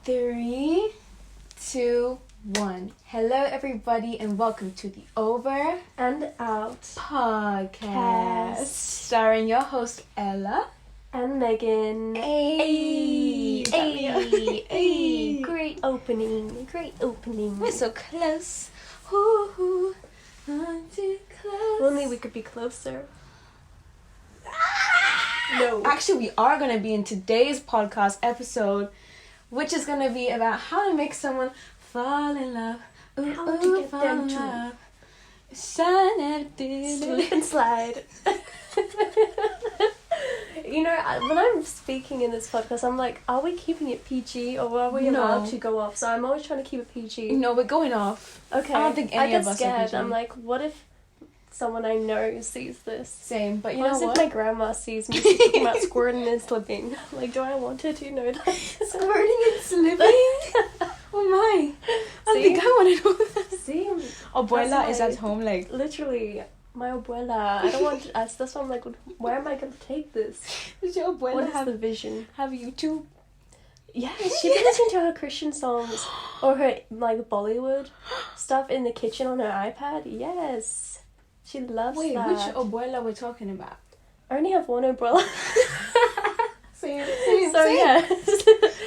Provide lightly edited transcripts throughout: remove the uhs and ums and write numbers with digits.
3, 2, 1. Hello, everybody, and welcome to the Over and Out podcast, starring your host Ella and Megan. Hey, hey. Great opening. We're so close. Ooh, I'm too close. Only we could be closer. No. Actually, we are going to be in today's podcast episode, which is going to be about how to make someone fall in love. How to get them to slip and slide. You know, when I'm speaking in this podcast, I'm like, are we keeping it PG or are we allowed to go off? So I'm always trying to keep it PG. No, we're going off. Okay. I don't think any of us scared. are PG. I'm like, what if someone I know sees this? Same, but you What know if what? my grandma sees me talking about squirting and slipping? Like, do I want her to know that? Squirting and slipping? Oh my. I See? think I want to know that. See? Abuela is That's at home like... Literally, my abuela. I don't want to ask. That's why I'm like, where am I going to take this? Does your What abuela is the vision? have YouTube? Yeah, she be listening to her Christian songs or her, like, Bollywood stuff in the kitchen on her iPad. Yes. She loves Wait, that. which abuela we're talking about? I only have one abuela. Same. So, yeah.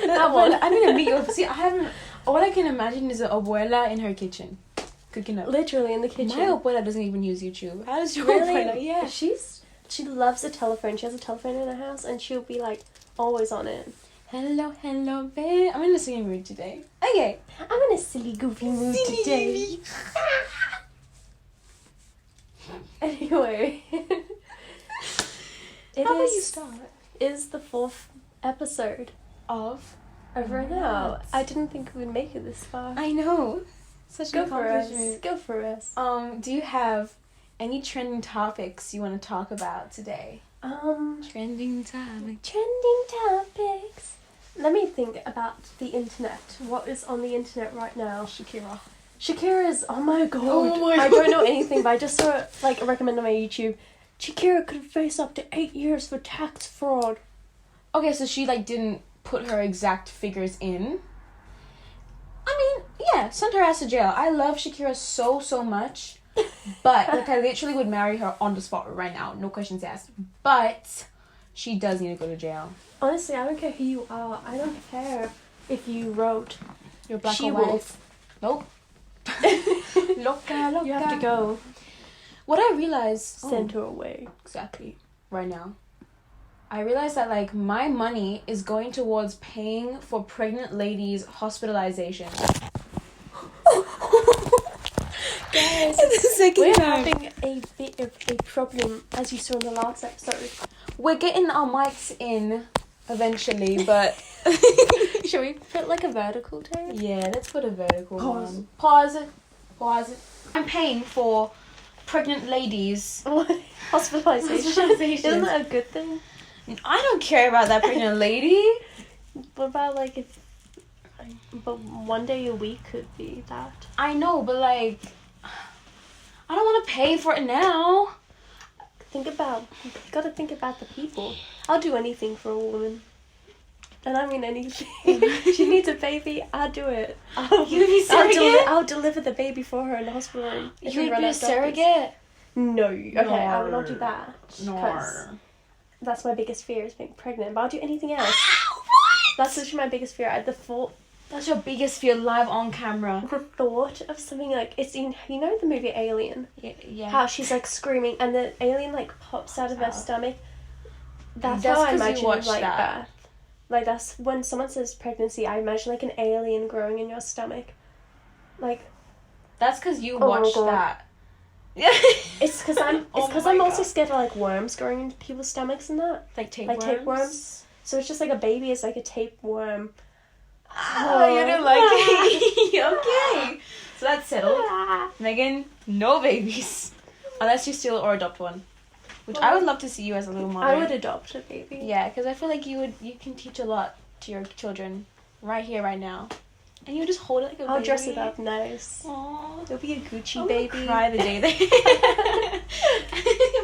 That one. I need to meet you. See, I haven't... All I can imagine is an abuela in her kitchen. Cooking up. Literally in the kitchen. My abuela doesn't even use YouTube. How does your Really? abuela? Yeah. She loves a telephone. She has a telephone in her house and she'll be like always on it. Hello, babe. I'm in a singing mood today. Okay. I'm in a silly, goofy mood today. Anyway. How about you start? Is the 4th episode Of over and out. I didn't think we'd make it this far. I know. Such Go an for us. accomplishment. Go for us. Do you have any trending topics you want to talk about today? Trending topics. Let me think about the internet. What is on the internet right now? Shakira's, oh my god. I don't know anything, but I just saw it, like, recommended on my YouTube. Shakira could face up to 8 years for tax fraud. Okay, so she didn't put her exact figures in. I mean, yeah, send her ass to jail. I love Shakira so much. But, I literally would marry her on the spot right now. No questions asked. But she does need to go to jail. Honestly, I don't care who you are. I don't care if you wrote You're black She or white. Wolf. Nope. Loca. You have to go. What I realized... Send her away. Exactly. Right now. I realized that, my money is going towards paying for pregnant ladies' hospitalization. Guys, It's the second we're time. having a bit of a problem, as you saw in the last episode. We're getting our mics in eventually, but... Should we put, a vertical tape? Yeah, let's put a vertical Pause. one. Pause it. I'm paying for pregnant ladies' Hospitalization. Isn't that a good thing? I don't care about that pregnant lady. What about, if... But one day a week could be that. I know, but, I don't want to pay for it now. You gotta think about the people. I'll do anything for a woman. And I mean anything. She needs a baby, I'll do it. You'd be surrogate? I'll deliver the baby for her in the hospital room. if we You'd run be a out of doctors. surrogate? No. Okay, I will not do that. No. 'Cause that's my biggest fear, is being pregnant. But I'll do anything else. What? That's literally my biggest fear. That's your biggest fear live on camera. The thought of something it's in, you know the movie Alien? Yeah. How she's screaming and the alien pops out of her stomach. That's Just how I 'cause you imagine watched birth. that. That's when someone says pregnancy, I imagine an alien growing in your stomach. That's because you Oh my watched God. that. It's because I'm also scared of worms growing into people's stomachs and that. Tapeworms. So it's just a baby is a tapeworm. Oh, you didn't like it. Okay. So that's settled. Megan, no babies. Unless you steal or adopt one. Which I would love to see you as a little mother. I would adopt a baby. Yeah, because I feel like you can teach a lot to your children right here, right now. And you just hold it like a baby. I'll dress it up nice. Aww. It'll be a Gucci I'm baby. gonna cry the day they...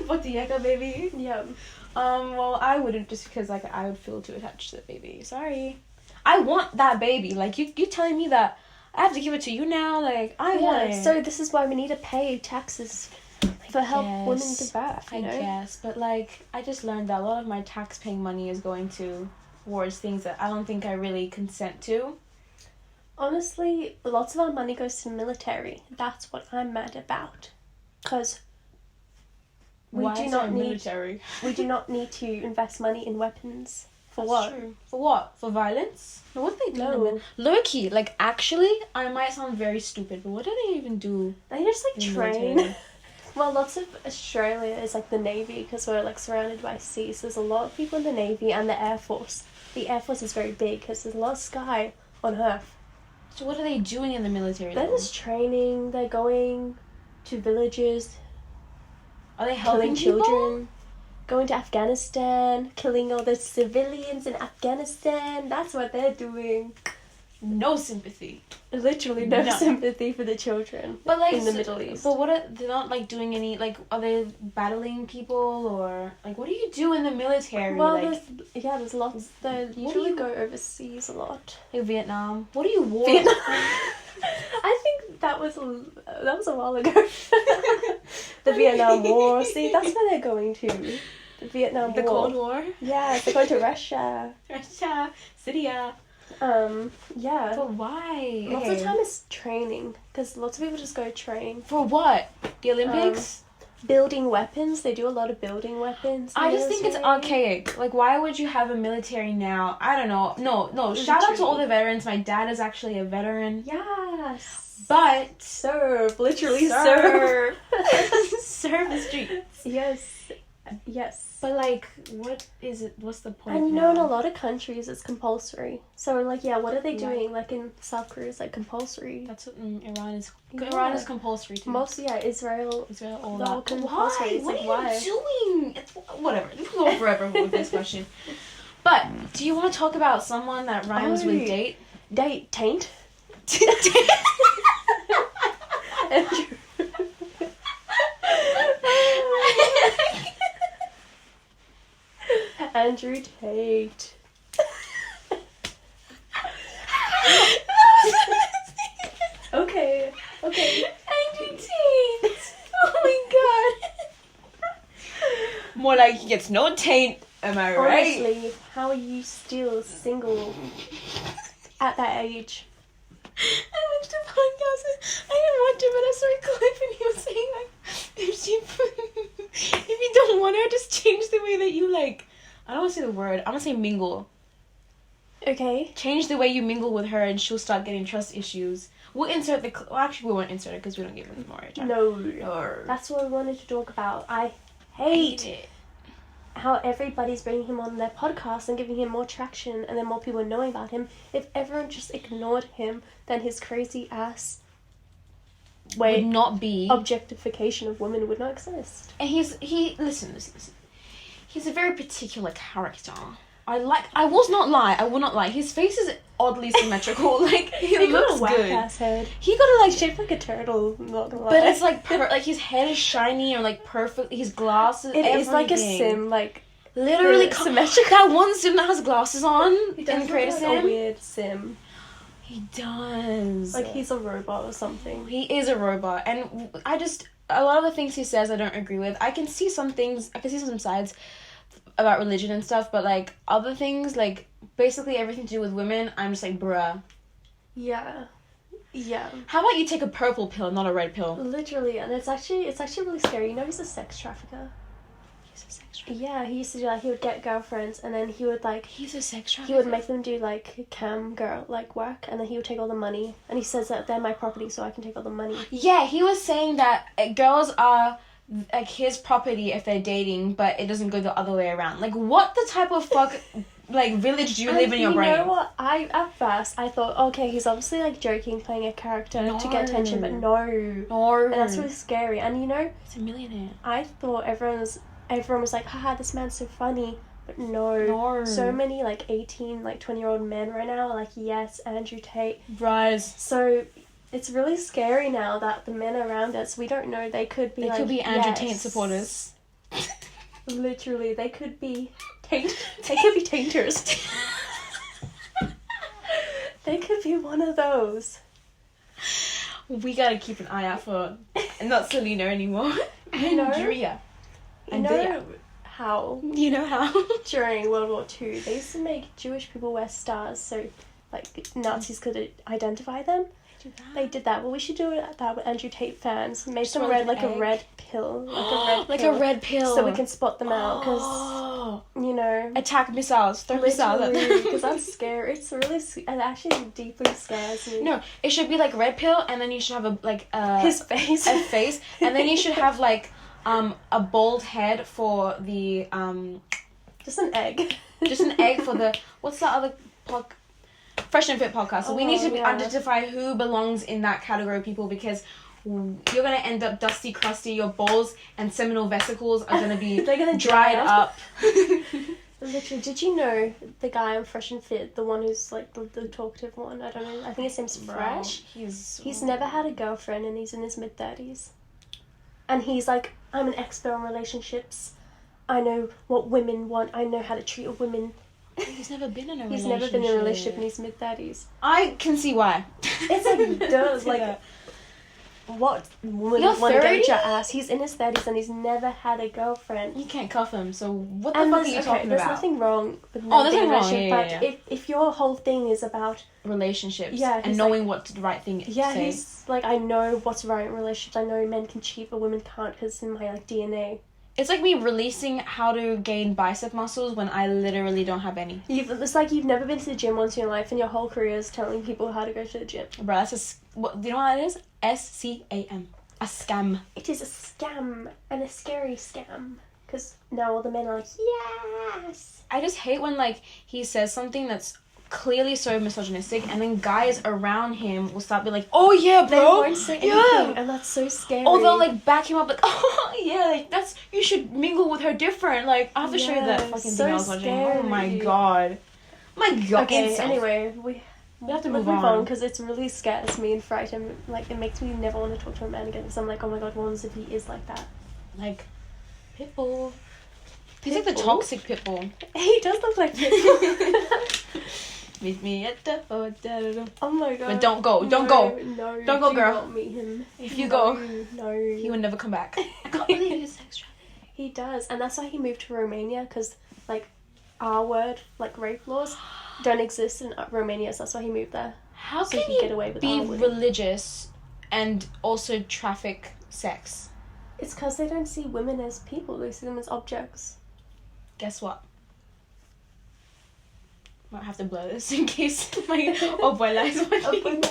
Botiyeka baby. Yeah. Well, I wouldn't, just because I would feel too attached to the baby. Sorry. I want that baby. Like, you telling me that I have to give it to you now? Like, I want it. So this is why we need to pay taxes for help women give birth, you know? I guess. But, like, I just learned that a lot of my tax-paying money is going towards things that I don't think I really consent to. Honestly, lots of our money goes to the military. That's what I'm mad about. Because we do not need to invest money in weapons. For what? True. For what? For violence? No, what do they do? No. Low-key, like, actually, I might sound very stupid, but what do they even do? They just, like, train. Well, lots of Australia is, like, the Navy, because we're, like, surrounded by sea. So there's a lot of people in the Navy and the Air Force. The Air Force is very big, because there's a lot of sky on Earth. So what are they doing in the military? They're just training. They're going to villages. Are they helping children? Going to Afghanistan, killing all the civilians in Afghanistan. That's what they're doing. No sympathy. Literally no sympathy for the children. But like in the Middle East. But they're not like doing any, like, are they battling people, or like what do you do in the military? Well, like, there's lots. They usually go overseas a lot. Like Vietnam. What do you war? Vietnam. I think that was a while ago. The Vietnam War. See, that's where they're going to. The Vietnam War. The Cold War. Yeah, they're going to Russia. Syria. Yeah. But why? Lots of time is training, because lots of people just go train. For what? The Olympics? Building weapons. They do a lot of building weapons. I just think it's archaic. Like, why would you have a military now? I don't know. No. Shout out to all the veterans. My dad is actually a veteran. Yes. But serve. Literally serve. Serve the streets. Yes. But, like, what is it? What's the point? And you know, in a lot of countries, it's compulsory. So, like, yeah, what are they doing? Like, in South Korea, it's, like, compulsory. That's what Iran is. Yeah. Iran is compulsory, too. Israel, all the whole that. compulsory. Why? What are you doing? It's, whatever. We can go forever with this question. But, do you want to talk about someone that rhymes with date? Taint. Andrew Tate. Okay. Andrew Tate. Oh my god. More like he gets no taint. Am I right? Honestly, how are you still single at that age? I watched a podcast. I didn't watch it, but I saw a clip and he was saying, like, if you don't want her, just change the way that you, like, I don't want to say the word. I'm going to say mingle. Okay. Change the way you mingle with her and she'll start getting trust issues. We'll insert the... Well, actually, we won't insert it because we don't give them more time. No. That's what we wanted to talk about. I hate it. How everybody's bringing him on their podcast and giving him more traction and then more people knowing about him. If everyone just ignored him, then his crazy ass would not be... Objectification of women would not exist. And listen. He's a very particular character. I will not lie. His face is oddly symmetrical. Like, he looks got a good. Whack-ass head. He got a, like, shaped like a turtle, not gonna lie. But it's like, like, his head is shiny or, like, perfect. His glasses, It is like a sim, like... Literally symmetrical. That one sim that has glasses on. He does in Creator Sim. A weird sim. He does. Like, he's a robot or something. He is a robot. And a lot of the things he says I don't agree with. I can see some sides about religion and stuff, but, like, other things, like, basically everything to do with women, I'm just like, bruh. Yeah. How about you take a purple pill, not a red pill? Literally, and it's actually really scary. You know, he's a sex trafficker. Yeah, he used to do that. He would get girlfriends, and then he would, like... He's a sex trafficker? He would make them do, like, cam girl, like, work, and then he would take all the money. And he says that they're my property, so I can take all the money. Yeah, he was saying that girls are, like, his property if they're dating, but it doesn't go the other way around. Like, what the type of like, village do you live in your brain? You know what? At first, I thought, okay, he's obviously, like, joking, playing a character to get attention, but no. And that's really scary. And, you know... He's a millionaire. I thought everyone was like, haha, this man's so funny. But no. So many, like, 18, like, 20-year-old men right now are like, yes, Andrew Tate. Rise. So, it's really scary now that the men around us, we don't know, they could be, could be Andrew Tate supporters. Literally, they could be Taint. They could be tainters. They could be one of those. We gotta keep an eye out for not Selena anymore. Andrea. You know how? You know how? During World War II, they used to make Jewish people wear stars so, like, Nazis could identify them. They did that. Well, we should do that with Andrew Tate fans. Make them wear, like, a red pill. Like a red pill. So we can spot them out, because, you know... Attack missiles. Throw missiles at them. Because that's scary. It's really... It actually deeply scares me. No, it should be, like, red pill, and then you should have, his face. A face, and then you should have, like, a bald head for the, Just an egg. Just an egg for the... What's that other... Fresh and Fit podcast. So we need to identify who belongs in that category of people, because you're going to end up dusty, crusty. Your balls and seminal vesicles are going to be They're gonna dried up. Literally, did you know the guy on Fresh and Fit, the one who's like the talkative one? I don't know. I think his name's Fresh. He's never had a girlfriend and he's in his mid-30s. And he's like, I'm an expert on relationships. I know what women want. I know how to treat a woman. He's never been in a relationship. He's never been in a relationship in his mid-30s. I can see why. It's like, duh, like, what woman want to get your ass? He's in his 30s and he's never had a girlfriend. You can't cuff him, so what the fuck are you talking there's about? There's nothing wrong with there's nothing wrong, but if your whole thing is about... relationships, and knowing what the right thing is to say. He's like, I know what's right in relationships. I know men can cheat, but women can't, because it's in my, like, DNA. It's like me releasing how to gain bicep muscles when I literally don't have any. It's like you've never been to the gym once in your life, and your whole career is telling people how to go to the gym. Bro, that's do you know what that is? SCAM. A scam. It is a scam, and a scary scam. Because now all the men are like, yes! I just hate when, like, he says something that's clearly so misogynistic, and then guys around him will start being like, oh yeah, bro, they won't say anything, and that's so scary. Or they'll like back him up, like, oh yeah, like, that's, you should mingle with her different. Like, I have to show you that fucking thing I was watching. Oh my god. Okay, anyway, we have to move on because it really scares me and frightens me. Like, it makes me never want to talk to a man again, because I'm like, oh my god, what happens if he is like that? Like Pitbull. He's like the toxic Pitbull. He does look like Pitbull. Meet me at the hotel. Oh my god. But don't go. Don't go. No. Don't go, girl. Not meet him. If you go, he would never come back. I can't believe he's sex trafficking. He does, and that's why he moved to Romania, because, like, our word, like, rape laws don't exist in Romania, so that's why he moved there. How so can he get away with be religious and also traffic sex? It's because they don't see women as people, they see them as objects. Guess what? Might have to blur this in case my abuela is watching.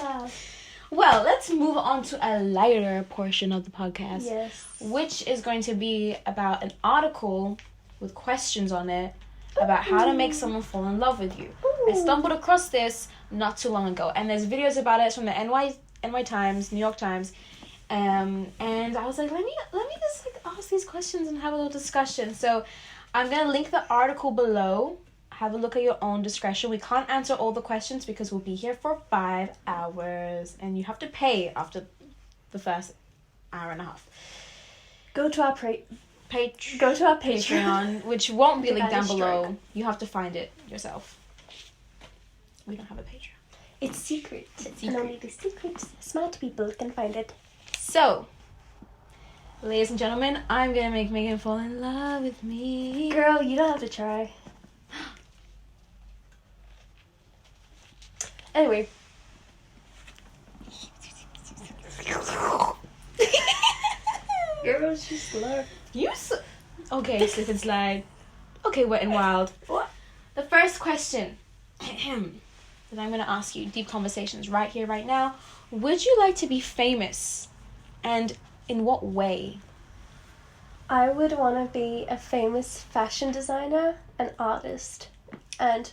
Well, let's move on to a lighter portion of the podcast. Yes. Which is going to be about an article with questions on it about how to make someone fall in love with you. I stumbled across this not too long ago, and there's videos about it from the NYtimes, New York Times, and I was like, let me just like ask these questions and have a little discussion. So I'm gonna link the article below. Have a look at your own discretion. We can't answer all the questions because we'll be here for 5 hours, and you have to pay after the first hour and a half. Go to our Patreon, which won't be linked down below. You have to find it yourself. We don't have a Patreon. It's secret. And only the secret smart people can find it. So, ladies and gentlemen, I'm gonna make Megan fall in love with me. Girl, you don't have to try. Anyway. Girl, she's slow. Okay, slip and slide. Okay, Wet and Wild. What? The first question that I'm going to ask you, deep conversations right here, right now. Would you like to be famous? And in what way? I would want to be a famous fashion designer and artist. And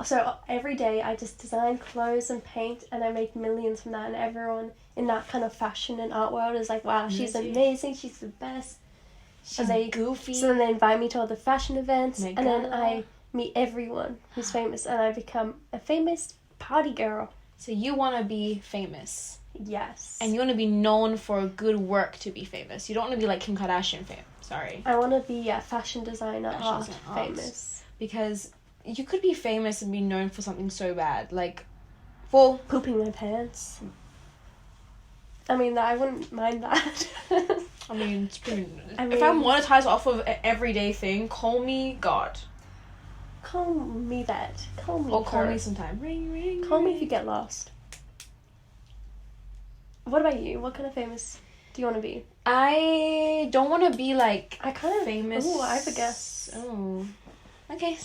so every day I just design clothes and paint, and I make millions from that, and everyone in that kind of fashion and art world is like, wow, she's amazing, she's the best. She's goofy. So then they invite me to all the fashion events, and then I meet everyone who's famous, and I become a famous party girl. So you want to be famous. Yes. And you want to be known for good work to be famous. You don't want to be like Kim Kardashian famous. Sorry. I want to be a fashion designer, famous. Because you could be famous and be known for something so bad. Like, Well, pooping my pants. I mean, I wouldn't mind that. I mean, it's pretty... if I'm monetized off of an everyday thing, call me God. Call me that. Call me Or call her. me sometime. Ring, ring, Call me ring. if you get lost. What about you? What kind of famous do you want to be? I don't want to be like I kind of famous. Oh, I have a guess. Oh. Okay.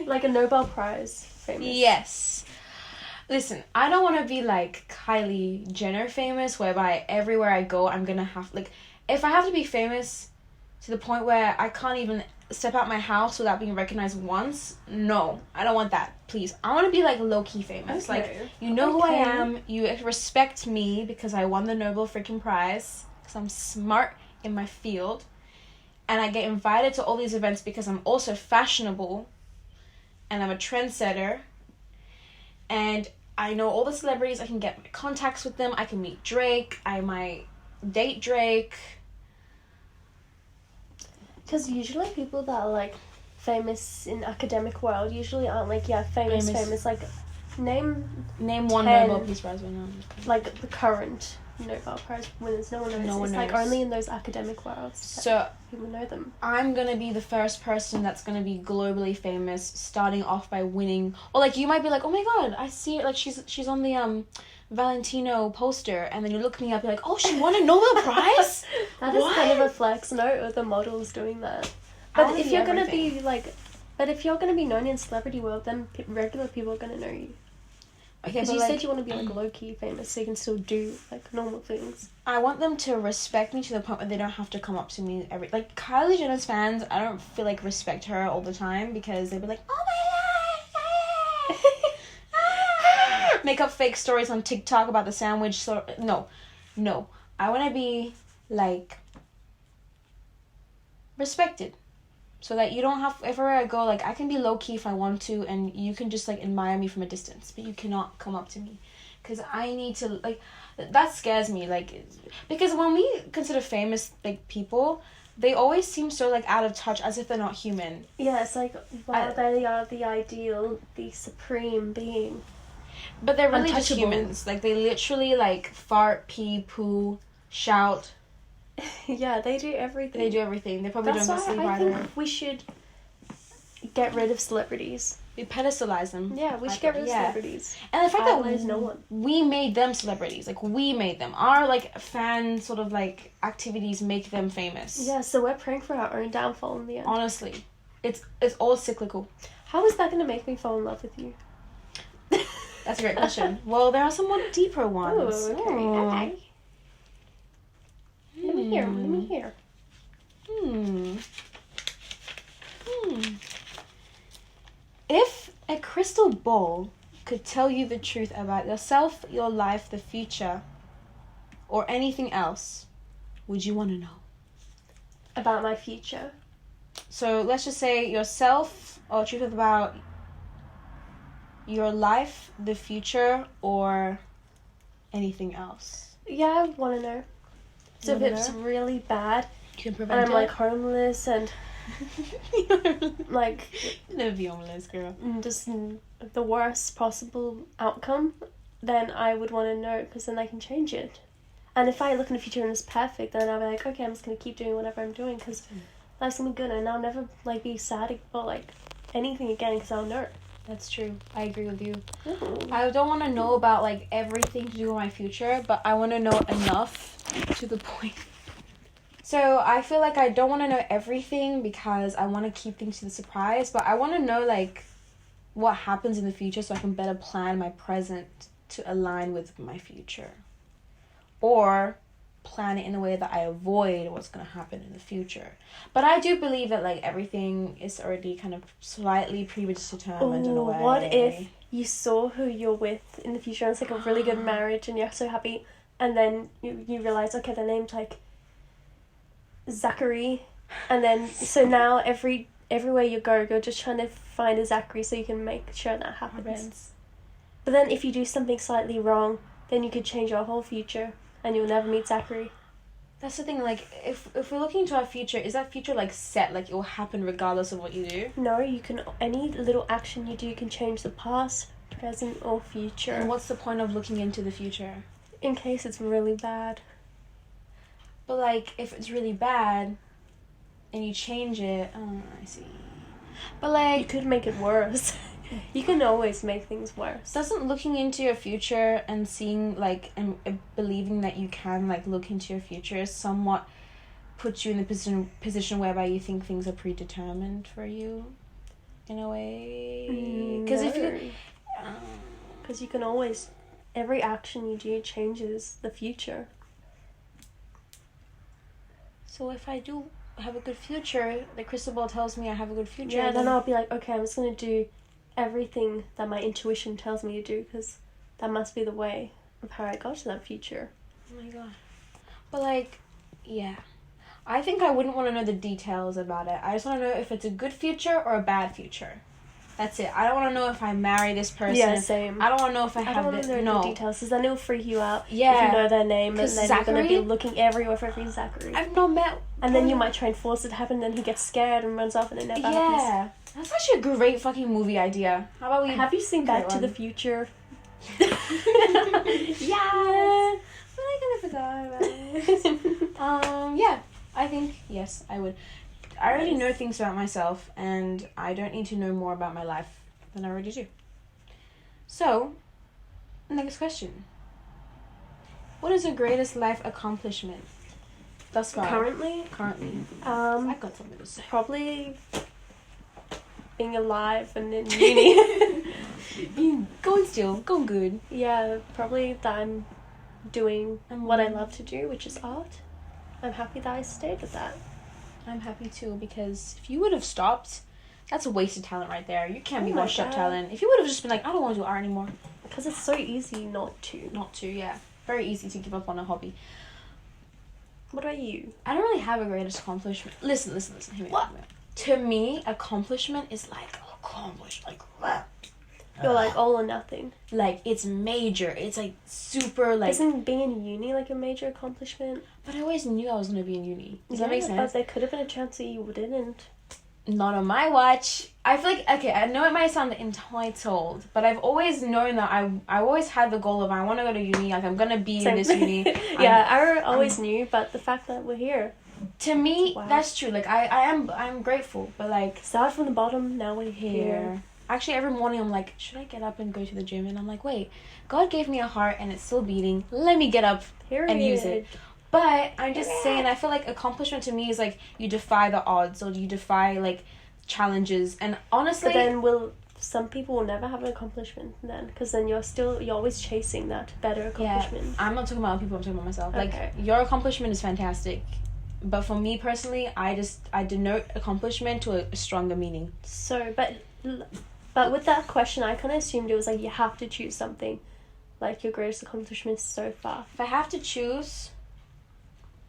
Like a Nobel Prize famous. Yes. Listen, I don't want to be like Kylie Jenner famous, whereby everywhere I go, I'm gonna have like, if I have to be famous to the point where I can't even step out my house without being recognized once, no, I don't want that. Please, I want to be like low key famous. Okay. Like, you know who I am. You respect me because I won the Nobel freaking prize. Because I'm smart in my field, and I get invited to all these events because I'm also fashionable, and I'm a trendsetter. And I know all the celebrities. I can get my contacts with them. I can meet Drake. I might date Drake. Because usually people that are like famous in academic world usually aren't like famous. Like name one 10, Nobel Peace Prize winner. like the current Nobel Prize winners. No one knows. No one It's like knows. only in those academic worlds So people know them. I'm gonna be the first person that's gonna be globally famous, starting off by winning. Or like you might be like, oh my god, I see it. Like she's on the Valentino poster, and then you look me up, you're like, oh, she won a Nobel Prize. That is What? kind of a flex. No other models doing that. But if you're gonna be like, but if you're gonna be known in celebrity world, then regular people are gonna know you. Okay, Because but you like, said you want to be like low key famous, so you can still do like normal things. I want them to respect me to the point where they don't have to come up to me every... Like, Kylie Jenner's fans, I don't feel like respect her all the time because they'd be like, oh my god, make up fake stories on TikTok about the sandwich. So no. I want to be, like, respected. So that you don't have... Everywhere I go, like, I can be low-key if I want to, and you can just, like, admire me from a distance. But you cannot come up to me. Because I need to, like... That scares me, like... Because when we consider famous, like, people, they always seem so, like, out of touch, as if they're not human. Yeah, it's like, wow, they are the ideal, the supreme being. But they're really just Untouchable. humans. Like, they literally, like, fart, pee, poo, shout. Yeah, they do everything. They do everything. They probably That's don't sleep why I either. think we should get rid of celebrities. We pedestalize them. Yeah, we should get rid of celebrities. And the fact that Idolize no one. we made them celebrities. Like, we made them. Our, like, fan sort of, like, activities make them famous. Yeah, so we're praying for our own downfall in the end. Honestly. It's all cyclical. How is that going to make me fall in love with you? That's a great question. Well, there are some more deeper ones. Oh, okay. Oh. Okay. Let me hear. If a crystal ball could tell you the truth about yourself, your life, the future, or anything else, would you want to know? About my future. So let's just say yourself, or truth about your life, the future, or anything else. Yeah, I want to know. So if it's really bad, You can and prevent I'm it. like homeless and like Never be homeless, girl. just the worst possible outcome, then I would want to know, because then I can change it. And if I look in the future and it's perfect, then I'll be like, okay, I'm just going to keep doing whatever I'm doing, because life's going to be good, and I'll never like be sad about like anything again, because I'll know. That's true. I agree with you. Ooh. I don't want to know about like everything to do with my future, but I want to know enough to the point. So I feel like I don't want to know everything because I want to keep things to the surprise, but I want to know like what happens in the future so I can better plan my present to align with my future. Or plan it in a way that I avoid what's going to happen in the future. But I do believe that like everything is already kind of slightly predetermined in a way. What if you saw who you're with in the future and it's like a really good marriage and you're so happy, and then you realize, okay, their name's like Zachary, and then so now everywhere you go, you're just trying to find a Zachary so you can make sure that happens. But then if you do something slightly wrong, then you could change your whole future and you'll never meet Zachary. That's the thing, like, if we're looking into our future, is that future, like, set? Like, it will happen regardless of what you do? No, you can, any little action you do can change the past, present or future. And what's the point of looking into the future? In case it's really bad. But, like, if it's really bad and you change it... Oh, I see. But, like... You could make it worse. You can always make things worse. Doesn't looking into your future and seeing, like, and believing that you can, like, look into your future somewhat put you in the position whereby you think things are predetermined for you, in a way? Because no. if you... Because you can always... Every action you do changes the future. So if I do have a good future, the crystal ball tells me I have a good future. Yeah, then I'll be like, okay, I'm just going to do everything that my intuition tells me to do, because that must be the way of how I got to that future. Oh my god. But, like, yeah. I think I wouldn't want to know the details about it. I just want to know if it's a good future or a bad future. That's it. I don't want to know if I marry this person. Yeah, same. I don't want to know if I have I don't want to know the details, because then it'll freak you out. Yeah. If you know their name, and then Zachary, you're going to be looking everywhere for every Zachary. I've not met... And then you might try and force it to happen, then he gets scared and runs off, and it never happens. Yeah. That's actually a great fucking movie idea. How about we... Have you seen Back to the Future? Yeah. But I kind of forgot about it. Yeah. I think, yes, I would. I already know things about myself, and I don't need to know more about my life than I already do. So, next question. What is your greatest life accomplishment thus far? Currently? I've got something to say. Probably being alive and in uni. Going good. Yeah, probably that I'm doing what I love to do, which is art. I'm happy that I stayed with that. I'm happy too, because if you would have stopped, that's a wasted talent right there. You can't be washed up talent. If you would have just been like, I don't want to do art anymore. Because it's so easy not to. Not to, yeah. Very easy to give up on a hobby. What about you? I don't really have a greatest accomplishment. Listen. Hear me out. To me, accomplishment is like, You're like all or nothing. Like, it's major. It's like super, like... Isn't being in uni like a major accomplishment? But I always knew I was going to be in uni. Does that make sense? But there could have been a chance that you didn't. Not on my watch. I feel like, okay, I know it might sound entitled, but I've always known that I always had the goal of I want to go to uni, like I'm going to be in this uni. Yeah, I always knew, but the fact that we're here. To me, that's true. Like, I'm grateful, but like... Start from the bottom, now we're here. Actually, every morning I'm like, should I get up and go to the gym? And I'm like, wait, God gave me a heart and it's still beating. Let me get up and use it. But I'm just saying, I feel like accomplishment to me is like you defy the odds or you defy like challenges. And honestly, but then some people will never have an accomplishment then, because then you're always chasing that better accomplishment. Yeah, I'm not talking about other people. I'm talking about myself. Okay. Like, your accomplishment is fantastic, but for me personally, I denote accomplishment to a stronger meaning. So, but with that question, I kind of assumed it was like you have to choose something, like your greatest accomplishment so far. If I have to choose,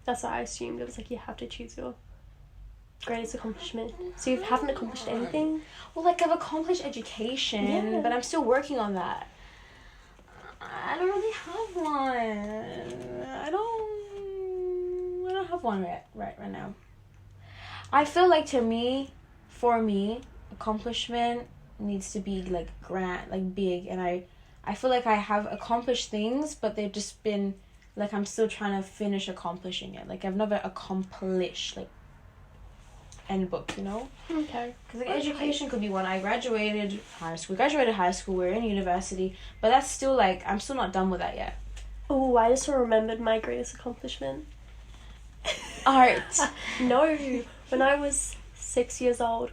that's what I assumed. It was like you have to choose your greatest accomplishment. So you haven't accomplished anything? Well, like, I've accomplished education, but I'm still working on that. I don't really have one. I don't have one right now. I feel like for me, accomplishment needs to be like grand, like big, and I feel like I have accomplished things, but they've just been like I'm still trying to finish accomplishing it. Like, I've never accomplished like end book, you know? Okay. Because like, education could be one. I graduated high school, we're in university, but that's still like I'm still not done with that yet. Oh, I just remembered my greatest accomplishment. Art. No, when I was 6 years old,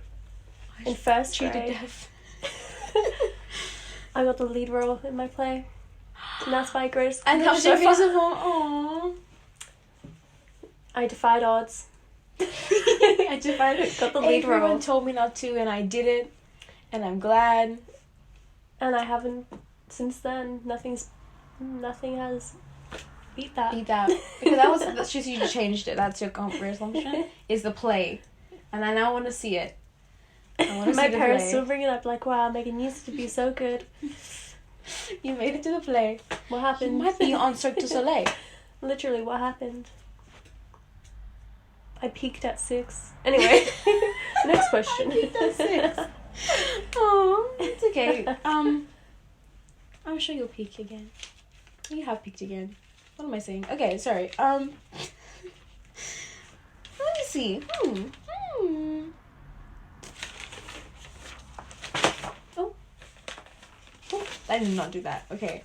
in first grade, I got the lead role in my play, and that's my greatest accomplishment. And that was your aww. I defied odds. Got the lead role. Everyone told me not to, and I did it, and I'm glad. And I haven't since then. Nothing has beat that. Because that's just you changed it. That's your greatest accomplishment is the play, and I now want to see it. My parents still bring it up like, wow, Megan used to be so good. You made it to the play. What happened? You might be on Cirque du Soleil. Literally, what happened? I peaked at 6. Anyway, next question. I peaked at 6. Oh, it's okay. I'm sure you'll peak again. You have peaked again. What am I saying? Okay, sorry. Let me see. Oh, I did not do that. Okay.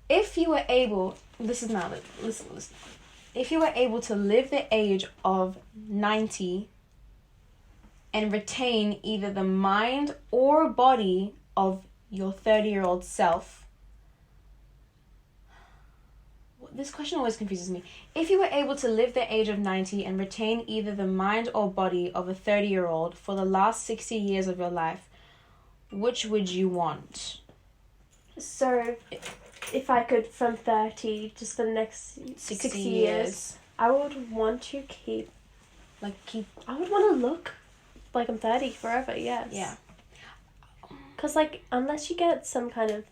If you were able, listen. If you were able to live the age of 90 and retain either the mind or body of your 30-year-old self. This question always confuses me. If you were able to live the age of 90 and retain either the mind or body of a 30-year-old for the last 60 years of your life, which would you want? So, if I could, from 30, just for the next 60 years, I would want to I would want to look like I'm 30 forever, yes. Yeah. Because, like, unless you get some kind of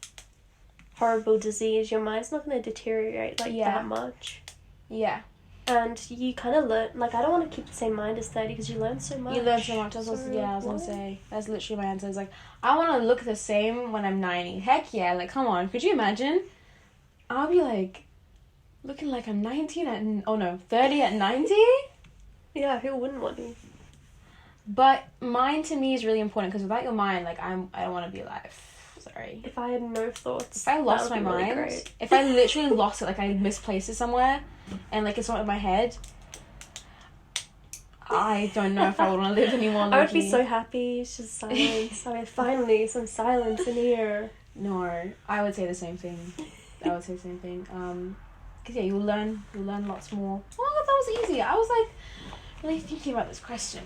horrible disease, your mind's not going to deteriorate, that much. Yeah. And you kind of learn, I don't want to keep the same mind as 30 because you learn so much. You learn so much. I was going to say. That's literally my answer. It's like, I want to look the same when I'm 90. Heck yeah. Come on. Could you imagine? I'll be, looking like I'm 30 at 90? Yeah, who wouldn't want to? But mind to me is really important because without your mind, I don't want to be alive. Sorry. If I had no thoughts, if I lost my mind, really if I literally lost it, I misplaced it somewhere, and it's not in my head, I don't know if I would want to live anymore. I would be so happy. It's just silence. Finally some silence in here. No, I would say the same thing. Because you'll learn lots more. Oh, that was easy. I was really thinking about this question.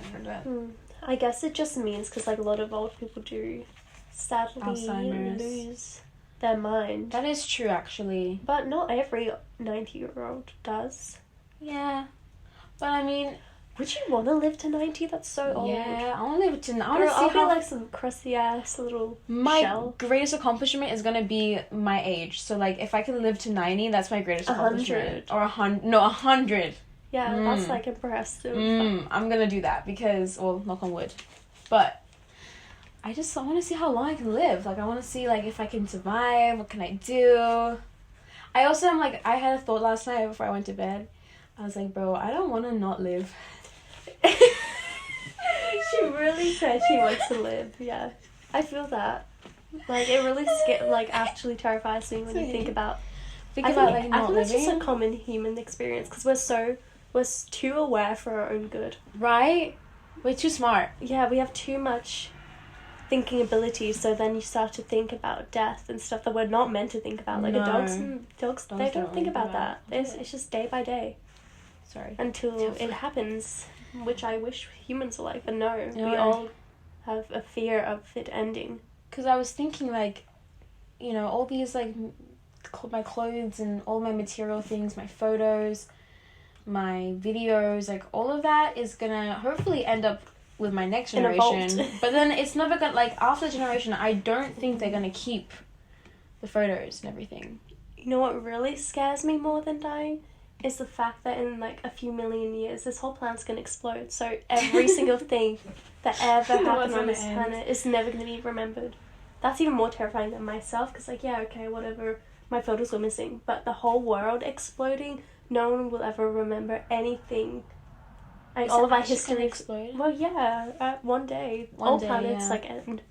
I guess it just means because a lot of old people do sadly lose their mind. That is true, actually. But not every 90-year-old does. Yeah. But I mean, would you want to live to 90? That's so old. Yeah, I want to live to. I want to see I'll how. be some crusty ass little. My shell. greatest accomplishment is gonna be my age. So if I can live to 90, that's my greatest accomplishment. 100. Or 100. No, 100. Yeah, that's impressive. I'm gonna do that because, knock on wood, but I want to see how long I can live. I want to see if I can survive. What can I do? I also am I had a thought last night before I went to bed. I was like, bro, I don't want to not live. She really said she wants to live. Yeah, I feel that. It really actually terrifies me when you think about. I think it's just a common human experience because we're too aware for our own good. Right? We're too smart. Yeah, we have too much thinking ability, so then you start to think about death and stuff that we're not meant to think about. Dogs they don't think about that. It's just day by day. Sorry. Until it happens, which I wish humans were but no, we all have a fear of it ending. Because I was thinking all these my clothes and all my material things, my photos, my videos, all of that is gonna hopefully end up with my next generation. But then it's never gonna after the generation, I don't think they're gonna keep the photos and everything. You know what really scares me more than dying is the fact that in a few million years this whole planet's gonna explode, so every single thing that ever happened on this planet is never gonna be remembered. That's even more terrifying than myself because whatever, my photos were missing, but the whole world exploding, no one will ever remember anything. All of our history explode. Well, yeah, one day all planets end.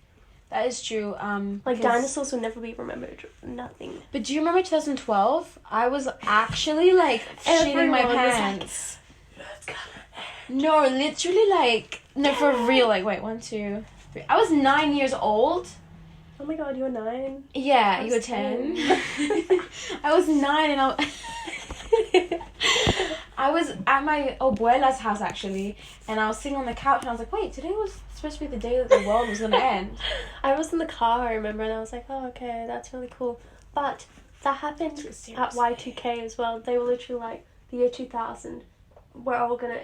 That is true. Dinosaurs will never be remembered. Nothing. But do you remember 2012? I was actually shitting my pants. No, literally no, for real. Wait, 1, 2, 3. I was 9 years old. Oh my god, you were 9? Yeah, you were 10. I was 9 and I was at my abuela's house actually, and I was sitting on the couch and I was like, wait, today was supposed to be the day that the world was gonna end. I was in the car, I remember, and I was like, oh, okay, that's really cool. But that happened at Y2K as well. They were literally the year 2000. we're all gonna,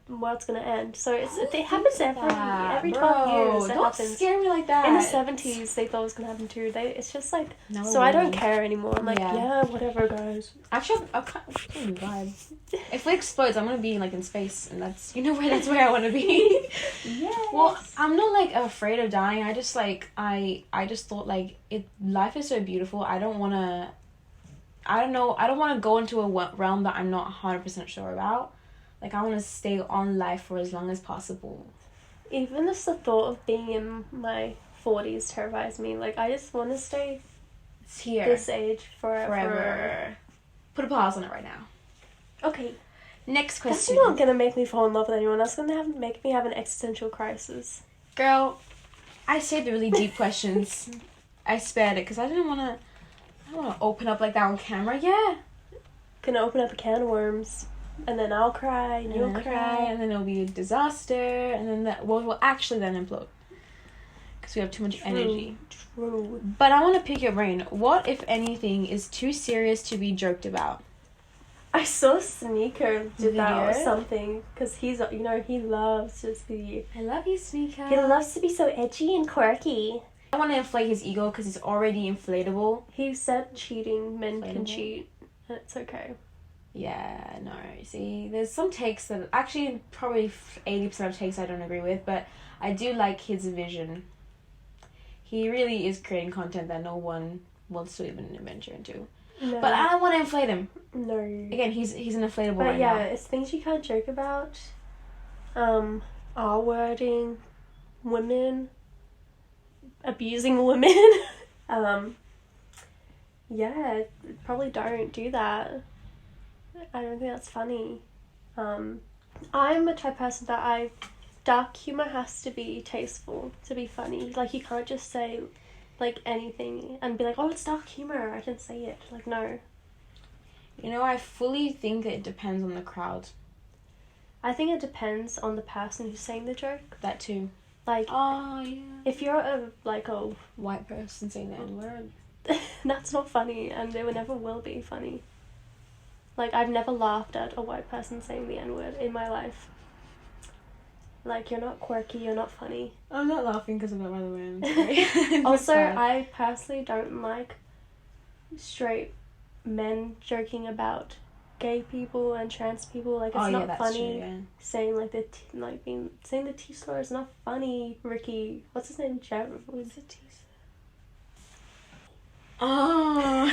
world's gonna end. So it happens every 12 years. Don't scare me like that. In the 70s, they thought it was gonna happen too. It's just like, no, so I don't care anymore. I'm like, yeah whatever, guys. Actually, I'll vibe. If it explodes, I'm gonna be like in space, and that's where I want to be. Yes. Well, I'm not like afraid of dying. I just like I just thought like life is so beautiful. I don't want to go into a realm that I'm not 100% sure about. Like, I want to stay on life for as long as possible. Even just the thought of being in my 40s terrifies me. Like, I just want to stay here. This age forever. Put a pause on it right now. Okay. Next question. That's not going to make me fall in love with anyone. That's going to make me have an existential crisis. Girl, I saved the really deep questions. I spared it because I don't want to open up like that on camera. Yeah. Gonna open up a can of worms. And then I'll cry, and you'll cry. And then it'll be a disaster. And then we'll actually then implode. Because we have too much energy. True. But I want to pick your brain. What, if anything, is too serious to be joked about? I saw Sneaker did that or something. Because he's, he loves to be... I love you, Sneaker. He loves to be so edgy and quirky. I want to inflate his ego because he's already inflatable. He said men can cheat. And it's okay. Yeah, no. See, there's some takes that... Actually, probably 80% of takes I don't agree with. But I do like his vision. He really is creating content that no one wants to even venture into. No. But I don't want to inflate him. No. Again, he's an inflatable but right now. But yeah, it's things you can't joke about. R-wording, women, abusing women. Yeah, probably don't do that. I don't think that's funny. I'm a type of person that dark humor has to be tasteful to be funny. Like, you can't just say like anything and be like, oh, it's dark humor, I can say it. Like, no. I fully think it depends on the crowd. I think it depends on the person who's saying the joke. That too. Like, oh yeah, if you're a white person saying the N-word, that's not funny, and it never will be funny. Like, I've never laughed at a white person saying the N-word in my life. Like, you're not quirky, you're not funny. I'm not laughing because of that, by the way. I'm sorry. Also, I personally don't like straight men joking about gay people and trans people. Like, it's not funny. True, yeah. Saying saying the T slur is not funny. Ricky, what's his name? What's the T slur? Oh.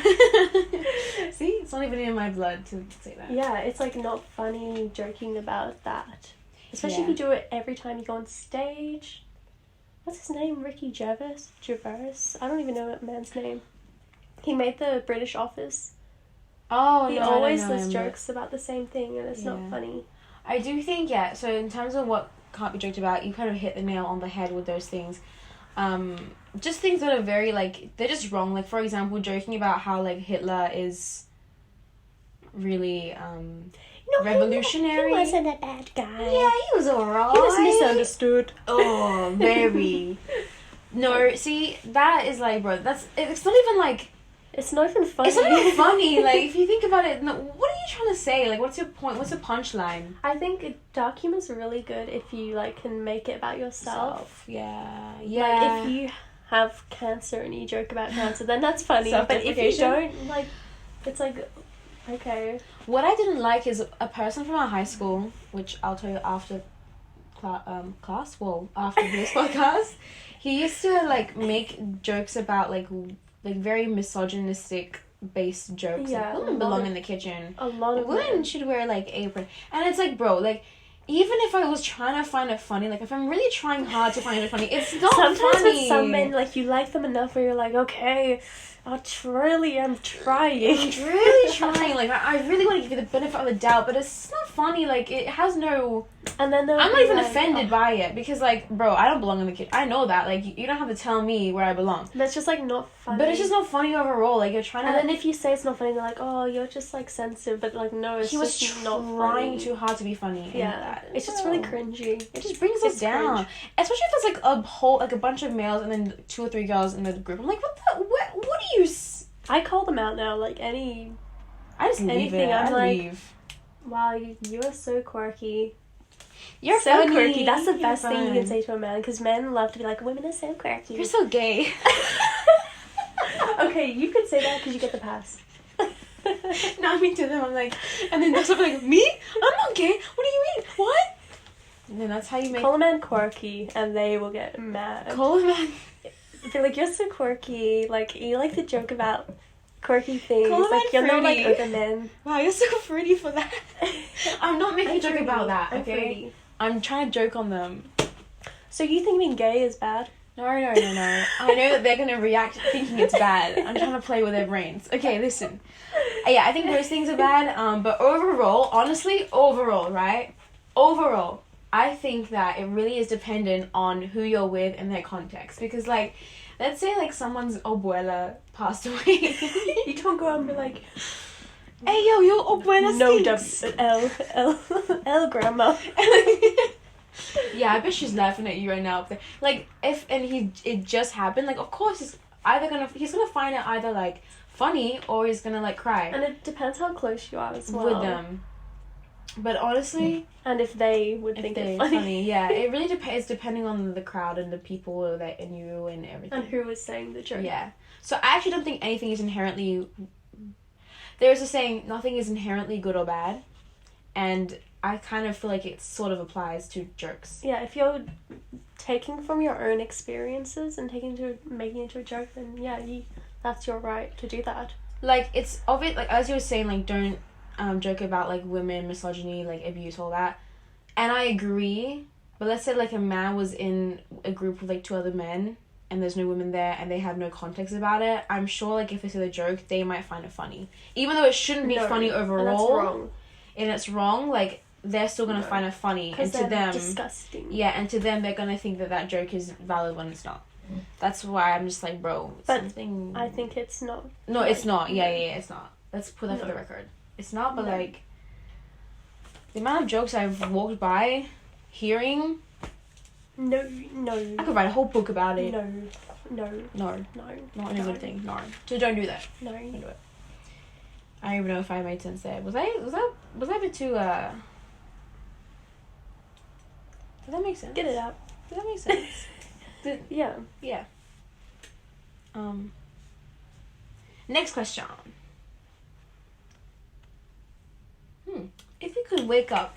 See, it's not even in my blood to say that. Yeah, it's like not funny joking about that. Especially if you do it every time you go on stage. What's his name? Ricky Gervais? I don't even know that man's name. He made the British Office. Oh, he always does jokes about the same thing, and it's not funny. I do think, so in terms of what can't be joked about, you kind of hit the nail on the head with those things. Just things that are very, they're just wrong. Like, for example, joking about how, Hitler is really, revolutionary. He wasn't a bad guy. Yeah, he was alright. He was misunderstood. Oh, very. No, see, that is bro, it's not even it's not even funny. It's not even funny. If you think about it, what are you trying to say? What's your point? What's the punchline? I think dark humor's really good if you, can make it about yourself. Yeah. If you have cancer and you joke about cancer, then that's funny. But if you don't, it's okay. What I didn't like is a person from our high school, which I'll tell you after after this podcast, he used to, make jokes about, very misogynistic based jokes. Yeah, women belong in the kitchen. A lot of women should wear apron. And it's bro, even if I was trying to find it funny, if I'm really trying hard to find it funny, it's not sometimes funny. Sometimes with some men, you like them enough where you're okay, I truly am trying. I'm really trying. I really want to give you the benefit of the doubt, but it's not funny. It has no... And then I'm not even offended by it because, bro, I don't belong in the kitchen. I know that. You don't have to tell me where I belong. That's just, not funny. But it's just not funny overall. You're trying to... And then if you say it's not funny, they're like, oh, you're just, sensitive. But, no, it's just not funny. He was trying too hard to be funny. Yeah. It's just really cringy. It just brings us down. Cringe. Especially if there's, a whole, a bunch of males and then 2 or 3 girls in the group. I'm like, what do you... I call them out now, I just leave anything. it. I'm leave. Wow, you are so quirky. You're so funny. quirky. That's the You're best thing you fun. can say to a man, because men love to be like, women are so quirky. You're so gay. Okay, you could say that because you get the pass. Not me to them. I'm like, and then they're like, me? I'm not gay. What do you mean? What? And then that's how you make. Call a man quirky, and they will get mad. Call a man. Be like, you're so quirky. Like, you like to joke about quirky things. Call a man like, you're not like fruity. other men. Wow, you're so fruity for that. I'm not making a joke fruity. about that. I'm Okay. fruity. I'm trying to joke on them. So you think being gay is bad? No. I know that they're gonna react thinking it's bad. I'm trying to play with their brains. Okay, listen. Yeah, I think those things are bad. But overall, honestly, right? Overall, I think that it really is dependent on who you're with and their context. Because, like, let's say, like, someone's abuela passed away. You don't go out and be like, hey, yo, your abuela no, stinks. L grandma. Yeah, I bet she's laughing at you right now. Like, it just happened, like, of course, he's gonna find it either, like, funny or he's gonna, like, cry. And it depends how close you are as well. With them. But honestly... And if they would think it's funny. Yeah, it really depends depending on the crowd and the people that and you and everything. And who was saying the joke. Yeah. So I actually don't think anything is inherently... There's a saying, nothing is inherently good or bad. And I kind of feel like it sort of applies to jokes. Yeah, if you're taking from your own experiences and making it into a joke, then yeah, that's your right to do that. Like, it's obvious, like, as you were saying, like, don't joke about, like, women, misogyny, like, abuse, all that. And I agree, but let's say, like, a man was in a group with, like, 2 other men, and there's no women there, and they have no context about it, I'm sure, like, if they say the joke, they might find it funny. Even though it shouldn't be funny overall. And that's wrong. And it's wrong, like, they're still gonna find it funny. And to them... disgusting. Yeah, and to them, they're gonna think that joke is valid when it's not. That's why I'm just like, bro, but something... I think it's not. No, it's not. Yeah, it's not. Let's put that for the record. It's not, but like... The amount of jokes I've walked by, hearing... No. I could write a whole book about it. No. Not a good thing. No. So don't do that. No. Don't do it. I don't even know if I made sense there. Was that a bit too, Does that make sense? Get it out. Does that make sense? Yeah. Next question. If you could wake up...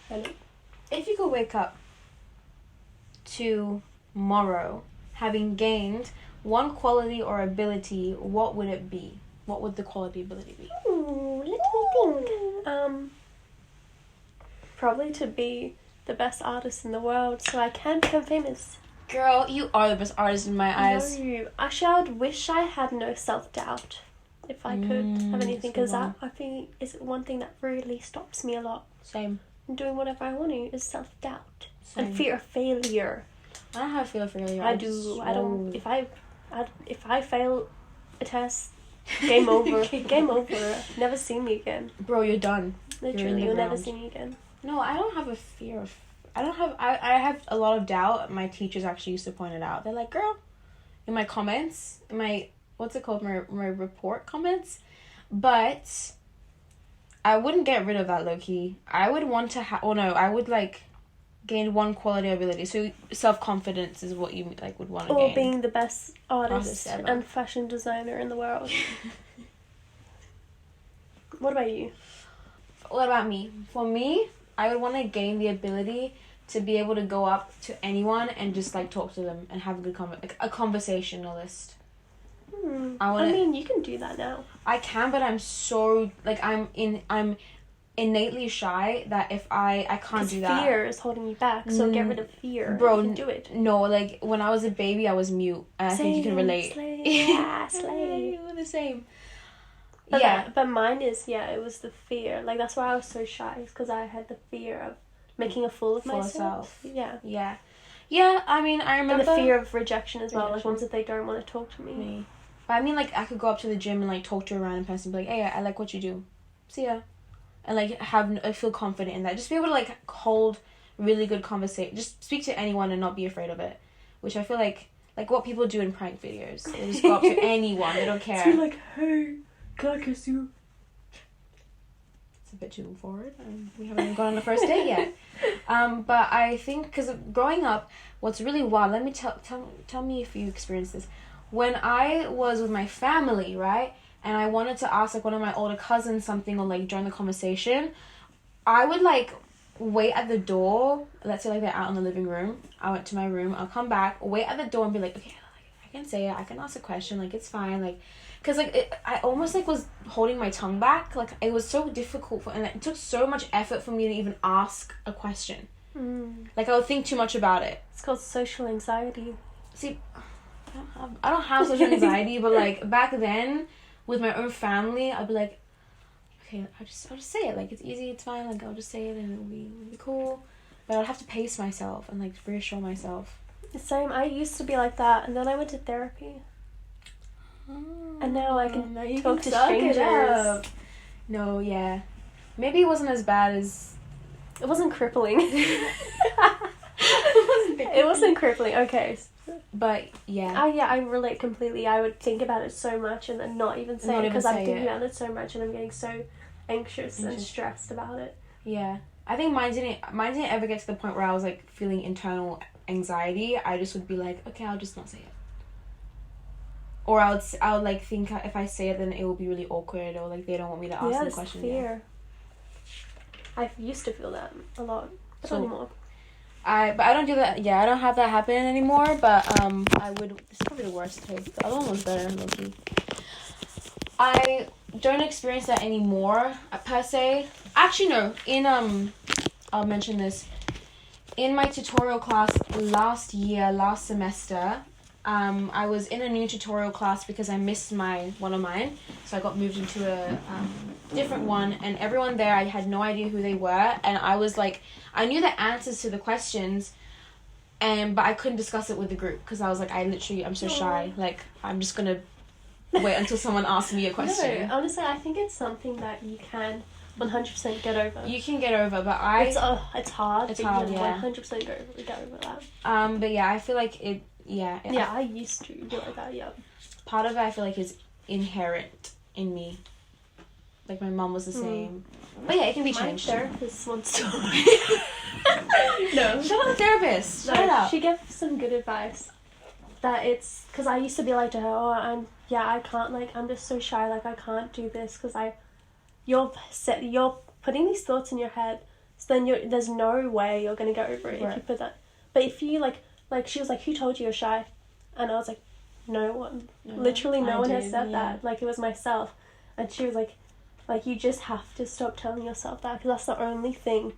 Hello? If you could wake up tomorrow having gained one quality or ability, what would it be? What would the quality ability be? Ooh, let me think. Probably to be the best artist in the world, so I can become famous. Girl, you are the best artist in my eyes. No, actually, I would wish I had no self-doubt if I could have anything, because that, I think, is one thing that really stops me a lot. Same. Doing whatever I want to is self-doubt. Same. And fear of failure. I don't have fear of failure. I do. I don't. If I fail a test, game over. Game over. Never see me again. Bro, you're done. Literally, you'll never see me again. No, I don't have a fear of... I have a lot of doubt. My teachers actually used to point it out. They're like, girl, in my comments, in my... What's it called? My report comments? But... I wouldn't get rid of that, low-key. I would want to I would, like, gain one quality or ability. So, self-confidence is what you, like, would want to gain. Or being the best artist ever. and fashion designer in the world. What about you? What about me? For me, I would want to gain the ability to be able to go up to anyone and just, like, talk to them and have a good a conversationalist. I mean, you can do that now. I can, but I'm so, like, I'm innately shy that if I can't do that. Fear is holding you back, so get rid of fear. Bro, you can do it. No, like, when I was a baby, I was mute. And I think you can relate. Slay. Yeah, slay. We're the same. But but mine is, it was the fear. Like, that's why I was so shy, because I had the fear of making a fool of myself. Yeah. Yeah, I mean, I remember... And the fear of rejection as well. Like, once if they don't want to talk to me. But I mean, like, I could go up to the gym and, like, talk to a random person and be like, hey, I like what you do. See ya. And, like, I feel confident in that. Just be able to, like, hold really good conversation. Just speak to anyone and not be afraid of it. Which I feel like what people do in prank videos. They just go up to anyone. They don't care. So, like, hey, can I kiss you? a bit too forward. We haven't even gone on the first date yet. But I think because growing up, what's really wild. Let me tell me if you experienced this. When I was with my family, right, and I wanted to ask like one of my older cousins something or like join the conversation, I would like wait at the door. Let's say like they're out in the living room. I went to my room. I'll come back, wait at the door, and be like, okay, I can say it. I can ask a question. Like it's fine. Like, cause like I almost like was holding my tongue back. Like it was so difficult and it took so much effort for me to even ask a question. Like I would think too much about it. It's called social anxiety. See, I don't have social anxiety, but like back then with my own family, I'd be like, okay, I'll just say it. Like it's easy, it's fine. Like I'll just say it and it'll be cool. But I'd have to pace myself and like reassure myself. The same. I used to be like that, and then I went to therapy. And now I can talk to strangers. No, yeah. Maybe it wasn't as bad as... It wasn't crippling. It wasn't crippling, okay. But, yeah. I relate completely. I would think about it so much and then not even say it because I'm thinking about it so much and I'm getting so anxious and stressed about it. Yeah. I think mine didn't ever get to the point where I was, like, feeling internal anxiety. I just would be like, okay, I'll just not say it. Or I would like think if I say it then it will be really awkward or like they don't want me to ask the question. Fear. I used to feel that a lot, but not anymore. But I don't do that. Yeah, I don't have that happen anymore. But I would. This is probably the worst case. The other one was better, low-key. I don't experience that anymore per se. Actually, no. I'll mention this. In my tutorial class last semester. I was in a new tutorial class because I missed one of mine, so I got moved into a different one, and everyone there, I had no idea who they were, and I was like, I knew the answers to the questions, but I couldn't discuss it with the group, because I was like, I'm so shy, like, I'm just gonna wait until someone asks me a question. No, honestly, I think it's something that you can 100% get over. You can get over, but it's hard. It's hard, yeah. 100% get over that. But yeah, I feel like it. Yeah. I used to do like that, yeah. Part of it I feel like is inherent in me. Like my mom was the same. But yeah, it can be changed. My therapist wants to... No. Shout out the therapist. Shout out. She gave some good advice. That it's... Because I used to be like to her, I can't, like, I'm just so shy, like, I can't do this because you're putting these thoughts in your head, so then there's no way you're going to get over it if you put that. But if you, like, she was like, who told you you're shy? And I was like, no one. Literally no one has said that. Like, it was myself. And she was like, you just have to stop telling yourself that because that's the only thing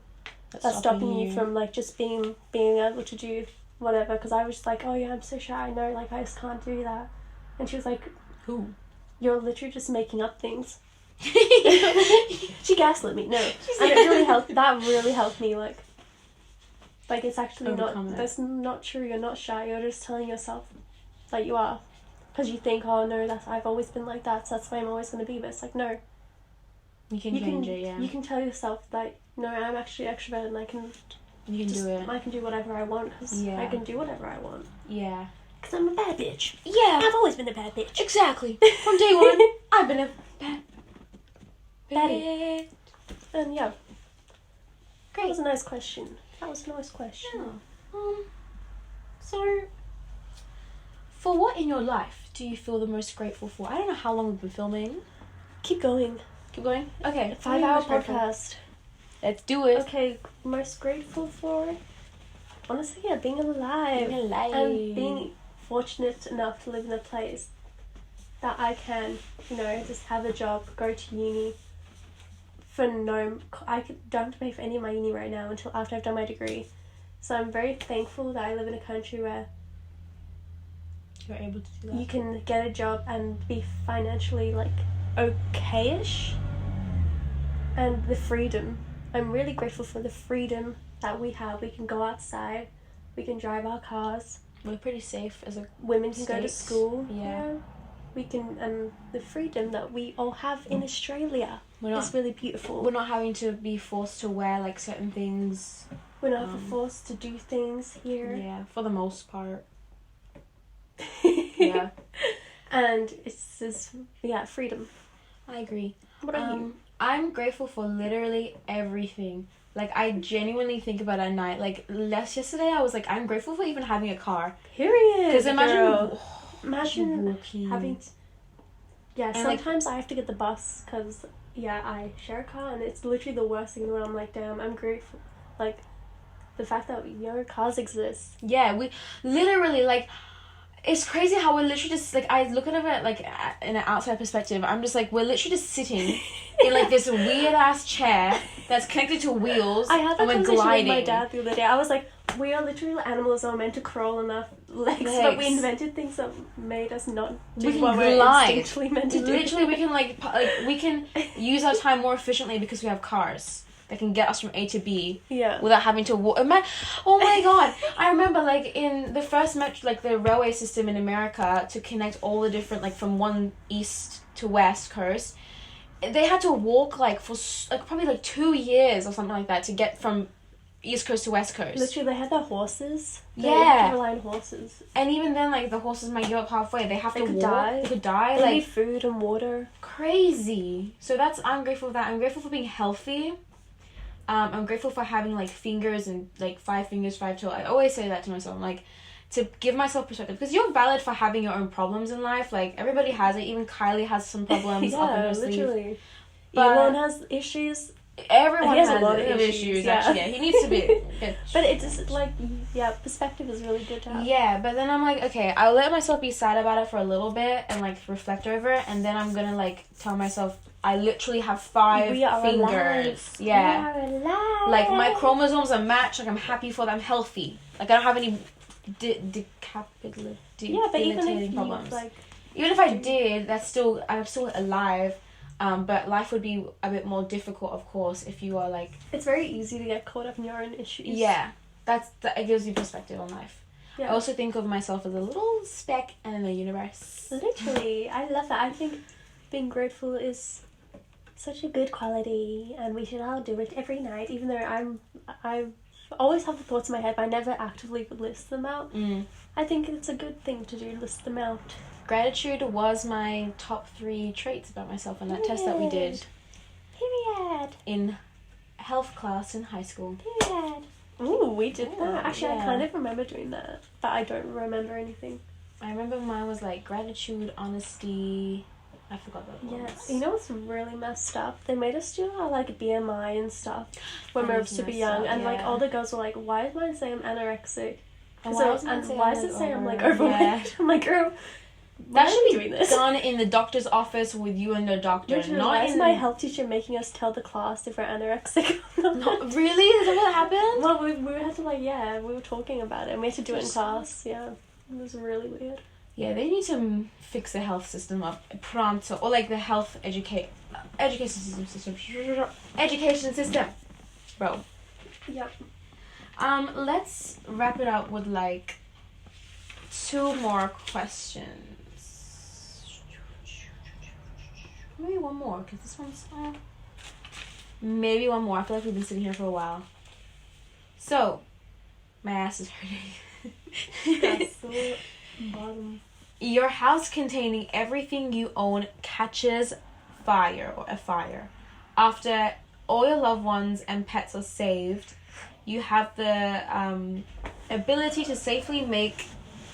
that's stopping you from, like, just being able to do whatever. Because I was just like, oh, yeah, I'm so shy. No, like, I just can't do that. And she was like, who? You're literally just making up things. She gaslit me. No. And it really helped. That really helped me, like, it's actually that's not true. You're not shy. You're just telling yourself that you are. Because you think, oh, no, I've always been like that, so that's why I'm always going to be. But it's like, no. You can change it, yeah. You can tell yourself that, no, I'm actually extroverted and I can... You can do it. I can do whatever I want because I can do whatever I want. Yeah. Because I'm a bad bitch. Yeah. I've always been a bad bitch. Exactly. From day one, I've been a bad bitch. And yeah. Great. That was a nice question. Yeah. So, for what in your life do you feel the most grateful for? I don't know how long we've been filming. Keep going. Okay. 5-hour podcast. Let's do it. Okay, most grateful for? Honestly, yeah, being alive. And being fortunate enough to live in a place that I can, just have a job, go to uni. Don't have to pay for any of my uni right now until after I've done my degree. So I'm very thankful that I live in a country where you're able to do that. You can get a job and be financially, like, okay-ish. And the freedom. I'm really grateful for the freedom that we have. We can go outside. We can drive our cars. We're pretty safe as a women can go to school. Yeah. We can, and the freedom that we all have in Australia is really beautiful. We're not having to be forced to wear, like, certain things. We're not forced to do things here. Yeah, for the most part. Yeah. And it's just, freedom. I agree. What about you? I'm grateful for literally everything. Like, I genuinely think about it at night. Like, yesterday I was like, I'm grateful for even having a car. Period. Because imagine imagine having... Yeah, and sometimes I have to get the bus because, yeah, I share a car and it's literally the worst thing in the world. I'm like, damn, I'm grateful. Like, the fact that, cars exist. Yeah, we literally, like... It's crazy how we're literally just, like, I look at it, like, in an outside perspective. I'm just, like, we're literally just sitting in, like, this weird-ass chair that's connected to wheels. I had that and we're conversation gliding. with my dad the other day. I was like, we are literally animals that are meant to crawl on our legs, but we invented things that made us not do what we're instinctually meant to do. Literally, we can, we can use our time more efficiently because we have cars that can get us from A to B without having to walk. Oh my god! I remember, like, in the first metro, like, the railway system in America to connect all the different, like, from one east to west coast, they had to walk, like, for, like, probably, like, 2 years or something like that to get from east coast to west coast. Literally, they had their horses. They had to rely on horses. And even then, like, the horses might give up halfway. They have to walk. They could die. They need food and water. Crazy. So I'm grateful for that. I'm grateful for being healthy. I'm grateful for having, like, fingers and, like, 5 fingers, 5 toes. I always say that to myself. I'm like, to give myself perspective. Because you're valid for having your own problems in life. Like, everybody has it. Even Kylie has some problems up in her sleeve. Literally. Elon has issues. Everyone has a lot of issues, actually. Yeah, he needs to be... But it's, like, perspective is really good to have. Yeah, but then I'm like, okay, I'll let myself be sad about it for a little bit and, like, reflect over it. And then I'm gonna, like, tell myself... I literally have 5 fingers. Alive. Yeah. We are alive. Like, my chromosomes are matched. Like, I'm happy for them. I'm healthy. Like, I don't have any debilitating problems. Even if I did, I'm still alive. But life would be a bit more difficult, of course, if you are, like... It's very easy to get caught up in your own issues. Yeah. It gives you perspective on life. Yeah. I also think of myself as a little speck in the universe. Literally. I love that. I think being grateful is... such a good quality, and we should all do it every night, even though I always have the thoughts in my head, but I never actively list them out. I think it's a good thing to do, list them out. Gratitude was my top 3 traits about myself in that test that we did. Period. In health class in high school. Period. Ooh, we did that. Actually, I kind of remember doing that, but I don't remember anything. I remember mine was, like, gratitude, honesty... I forgot that one. Yes. You know what's really messed up? They made us do our, like, BMI and stuff when we were super young, and like all the girls were like, "Why is mine saying I'm anorexic? And why does it say I'm like overweight?" Yeah. I'm like, girl, that should be done in the doctor's office with you and the doctor. Why is my health teacher making us tell the class if we're anorexic? Really? Is that what happened? Well, we had to we were talking about it, and we had to do it in class. Yeah, it was really weird. Yeah, they need to fix the health system up pronto, or like the health education system, bro. Yep. Let's wrap it up with like 2 more questions. Maybe one more, because this one's maybe one more. I feel like we've been sitting here for a while. So, my ass is hurting. That's so bottom. Your house containing everything you own catches fire or a fire. After all your loved ones and pets are saved, you have the ability to safely make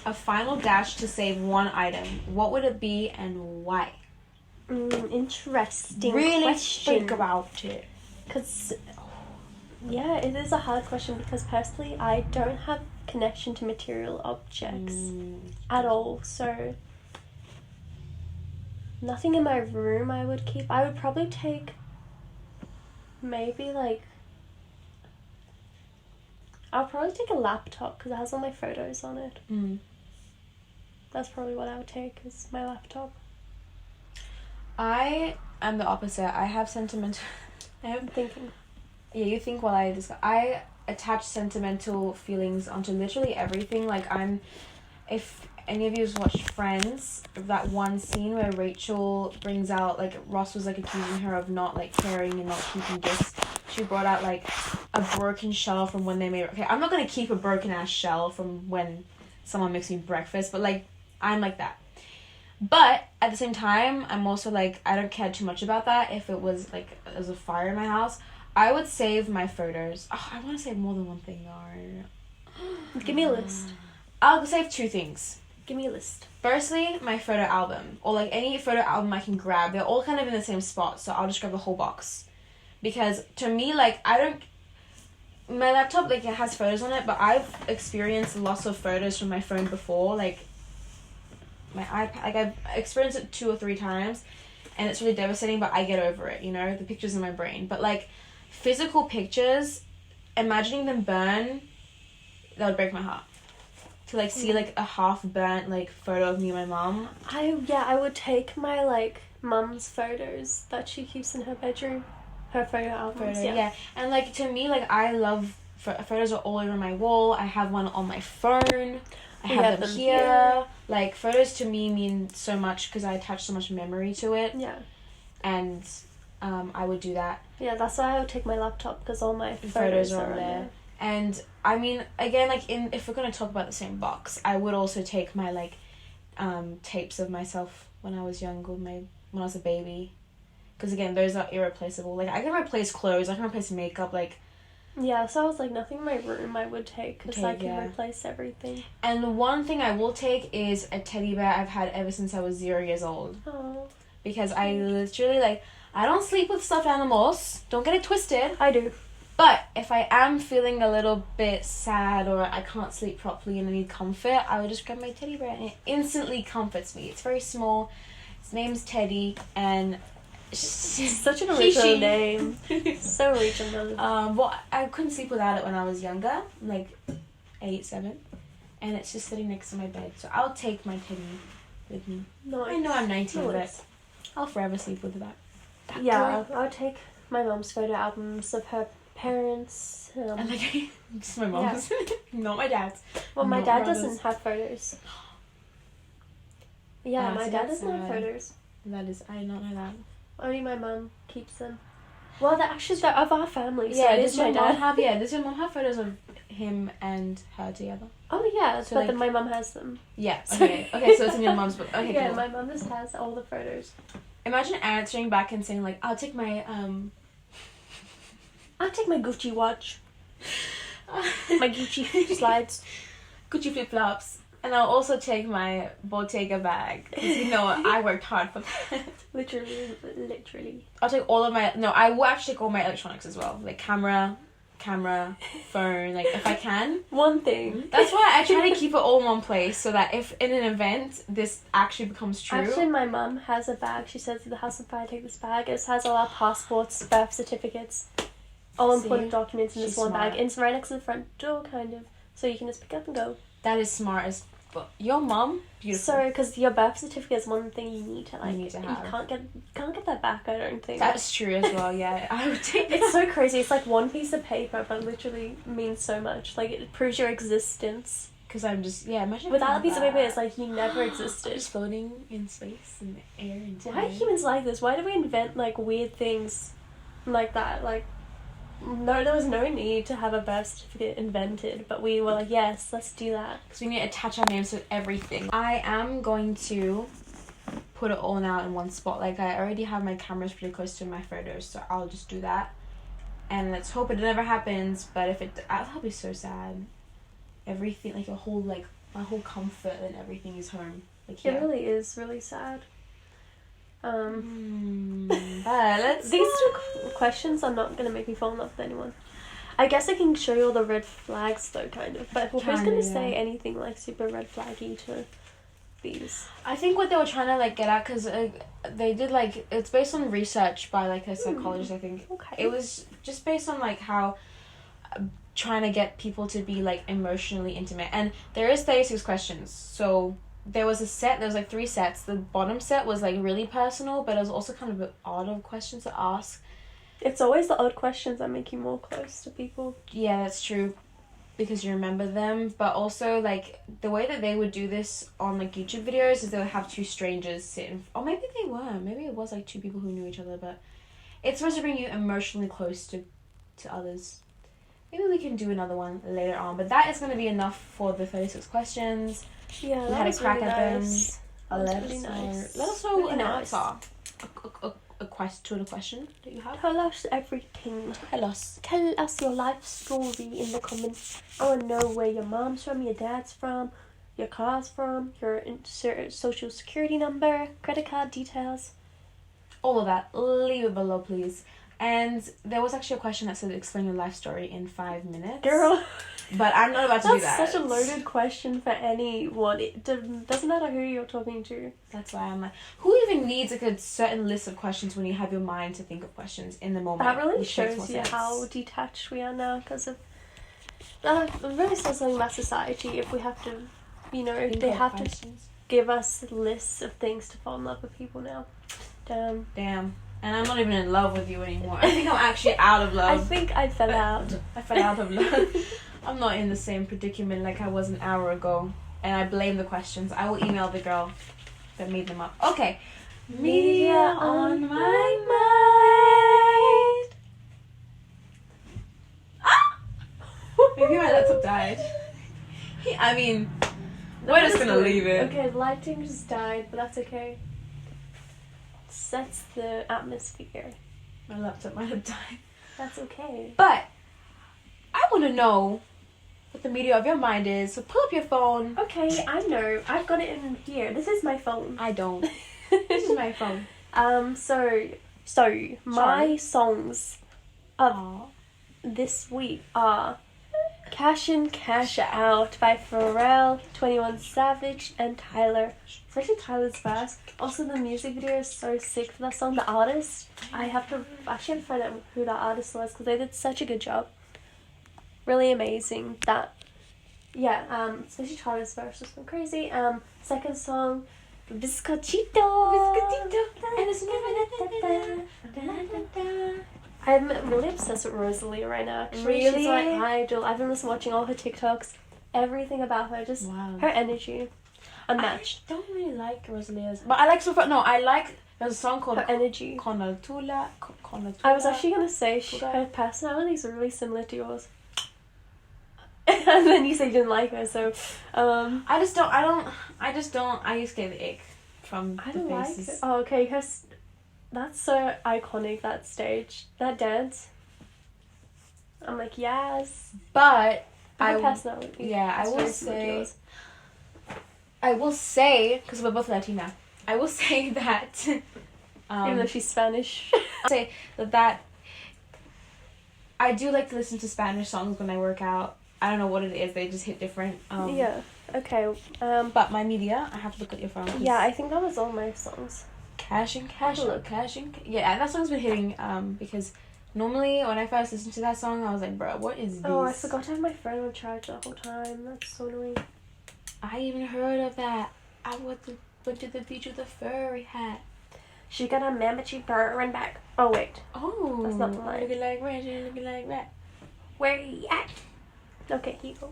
a final dash to save one item. What would it be and why? Interesting really question. Think about it. Because, yeah, it is a hard question because personally I don't have connection to material objects at all. So, nothing in my room I would keep. I would probably take maybe like... I'll probably take a laptop because it has all my photos on it. That's probably what I would take, is my laptop. I am the opposite. I have sentimental... I'm thinking. Yeah, you think while I discuss. I attach sentimental feelings onto literally everything. Like, if any of you have watched Friends, that one scene where Rachel brings out, like, Ross was, like, accusing her of not, like, caring and not keeping gifts. She brought out, like, a broken shell from when they made... Okay, I'm not going to keep a broken-ass shell from when someone makes me breakfast, but, like, I'm like that. But at the same time, I'm also like, I don't care too much about that. If it was like, there's a fire in my house, I would save my photos. Oh, I want to save more than one thing, though. Give me a list. I'll save 2 things. Give me a list. Firstly, my photo album. Or like any photo album I can grab. They're all kind of in the same spot, so I'll just grab the whole box. Because to me, like, my laptop, like, it has photos on it, but I've experienced lots of photos from my phone before, like, my iPad, like, I've experienced it 2 or 3 times, and it's really devastating, but I get over it, you know, the pictures in my brain. But, like, physical pictures, imagining them burn, that would break my heart. To, like, see, like, a half-burnt, like, photo of me and my mum. I would take my, like, mum's photos that she keeps in her bedroom. Her photo albums, yeah. And, like, to me, like, I love... Photos are all over my wall. I have one on my phone. I have them here. Like, photos to me mean so much because I attach so much memory to it. Yeah. And I would do that. Yeah, that's why I would take my laptop, because all my photos are there. And, I mean, again, like, if we're going to talk about the same box, I would also take my, like, tapes of myself when I was young, when I was a baby. Because, again, those are irreplaceable. Like, I can replace clothes, I can replace makeup, like... Yeah, so I was like, nothing in my room I would take, because I can replace everything. And the one thing I will take is a teddy bear I've had ever since I was 0 years old. Oh. Because I literally, like, I don't sleep with stuffed animals. Don't get it twisted. I do. But if I am feeling a little bit sad or I can't sleep properly and I need comfort, I will just grab my teddy bear and it instantly comforts me. It's very small. His name's Teddy, and... Such an original name. So original. Well, I couldn't sleep without it when I was younger, like 8, 7, and it's just sitting next to my bed. So I'll take my Teddy with me. Nice. I know I'm 19, but I'll forever sleep with that. Yeah, I'll take my mom's photo albums of her parents. And like, just my mom's, not my dad's. Well, my dad doesn't have photos. Yeah, my dad doesn't have photos. That is, I did not know that. Only my mum keeps them. Well, they're of our family. So yeah, does your mom have photos of him and her together? Oh yeah, so but then my mum has them. Yeah. Okay. Okay, so it's in your mum's book. Okay. Yeah, cool. My mum just has all the photos. Imagine answering back and saying like, I'll take my Gucci watch. My Gucci slides. Gucci flip flops. And I'll also take my Bottega bag. Because you know I worked hard for that. Literally. I'll take all of my... No, I will actually take all my electronics as well. Like camera, phone, like if I can. One thing. That's why I try to keep it all in one place so that if in an event this actually becomes true. Actually, my mum has a bag. She says to the house if I take this bag, it has all our passports, birth certificates, all important documents in this one bag. And it's right next to the front door, kind of. So you can just pick up and go. That is smart as fuck. Your mum, beautiful. Sorry, because your birth certificate is one thing you need to like. You need to have. You can't get that back. I don't think. That's true as well. Yeah, I would take. It's so crazy. It's like one piece of paper, but literally means so much. Like it proves your existence. Because I'm just imagine without a piece of paper, it's like you never existed. Just floating in space and air and time. Why are humans like this? Why do we invent like weird things like that? Like. No, there was no need to have a birth certificate invented, but we were like, yes, let's do that. Because we need to attach our names to everything. I am going to put it all now in one spot. Like, I already have my cameras pretty close to my photos, so I'll just do that. And let's hope it never happens, but if it... That'll be so sad. Everything, like, my whole comfort and everything is home. Like, it really is really sad. These two questions are not going to make me fall in love with anyone. I guess I can show you all the red flags though, kind of. But who's going to say anything like super red flaggy to these? I think what they were trying to like get at, because they did like, it's based on research by like a psychologist, I think. Okay. It was just based on like how trying to get people to be like emotionally intimate. And there is 36 questions, so... There was like 3 sets. The bottom set was like really personal, but it was also kind of an odd of questions to ask. It's always the odd questions that make you more close to people. Yeah, that's true, because you remember them. But also like the way that they would do this on like YouTube videos is they would have 2 strangers sit in, or maybe they were. Maybe it was like 2 people who knew each other, but it's supposed to bring you emotionally close to others. Maybe we can do another one later on, but that is going to be enough for the 36 questions. Yeah, we had a crack really at nice. Let us know. Let us know Really an nice. answer. A question that you have. Tell us everything. Tell us. Tell us your life story in the comments. I want to know where your mom's from, your dad's from, your car's from, your social security number, credit card details. All of that. Leave it below, please. And there was actually a question that said explain your life story in 5 minutes. Girl. But I'm not about to do that. That's such a loaded question for anyone. It doesn't matter who you're talking to. That's why I'm like, who even needs like a certain list of questions when you have your mind to think of questions in the moment? That really which makes more shows you sense. how detached we are now because of... It really says something about society if we have to, you know, Think they of have questions. to give us lists of things to fall in love with people now. Damn. And I'm not even in love with you anymore. I think I'm actually out of love. I think I fell out. I fell out of love. I'm not in the same predicament like I was an hour ago. And I blame the questions. I will email the girl that made them up. Okay. Media on my mind. Ah! Maybe my laptop died. I mean, we're just gonna leave it. Okay, the lighting just died, but that's okay. Sets the atmosphere. My laptop might have died. That's okay. But I want to know what the media of your mind is. So pull up your phone. Okay, I know. I've got it in here. This is my phone. I don't. This is my phone. So my songs of this week are Cash In, Cash Out by Pharrell, 21 Savage, and Tyler. Especially Tyler's verse. Also, the music video is so sick for that song. The artist, I have to find out who that artist was because they did such a good job. Really amazing. Especially Tyler's verse has been crazy. Second song, Bizcochito. And it's I'm really obsessed with Rosalie right now. Actually, Really? she's my idol. I've been watching all her TikToks, everything about her, just her energy, unmatched. I don't really like Rosalia's, but I like so far. No, I like. There's a song called Her energy. Conaltula. I was actually gonna say her personality is really similar to yours. And then you said you didn't like her, so I just don't. I used to get the ick from I the don't like faces. it. Oh, okay, that's so iconic, that stage. That dance. I'm like, yes. But Her personality. Yeah, I is will very similar to yours. say, because we're both Latina, I will say that. Even though she's Spanish. I'll say that I do like to listen to Spanish songs when I work out. I don't know what it is, they just hit different. Yeah, okay. But my media, I have to look at your phone. Yeah, I think that was all my songs. Cash In, Cash Out, Cash In. Yeah, that song's been hitting because normally when I first listened to that song, I was like, bro, what is this? Oh, I forgot to have my phone on charge the whole time. That's so annoying. I even heard of that. I went to the beach with a furry hat. She got a mammoth burn back. Oh, wait. Oh, that's not the line. Looking like Reggie, looking like that. Where you at? Okay, here you go.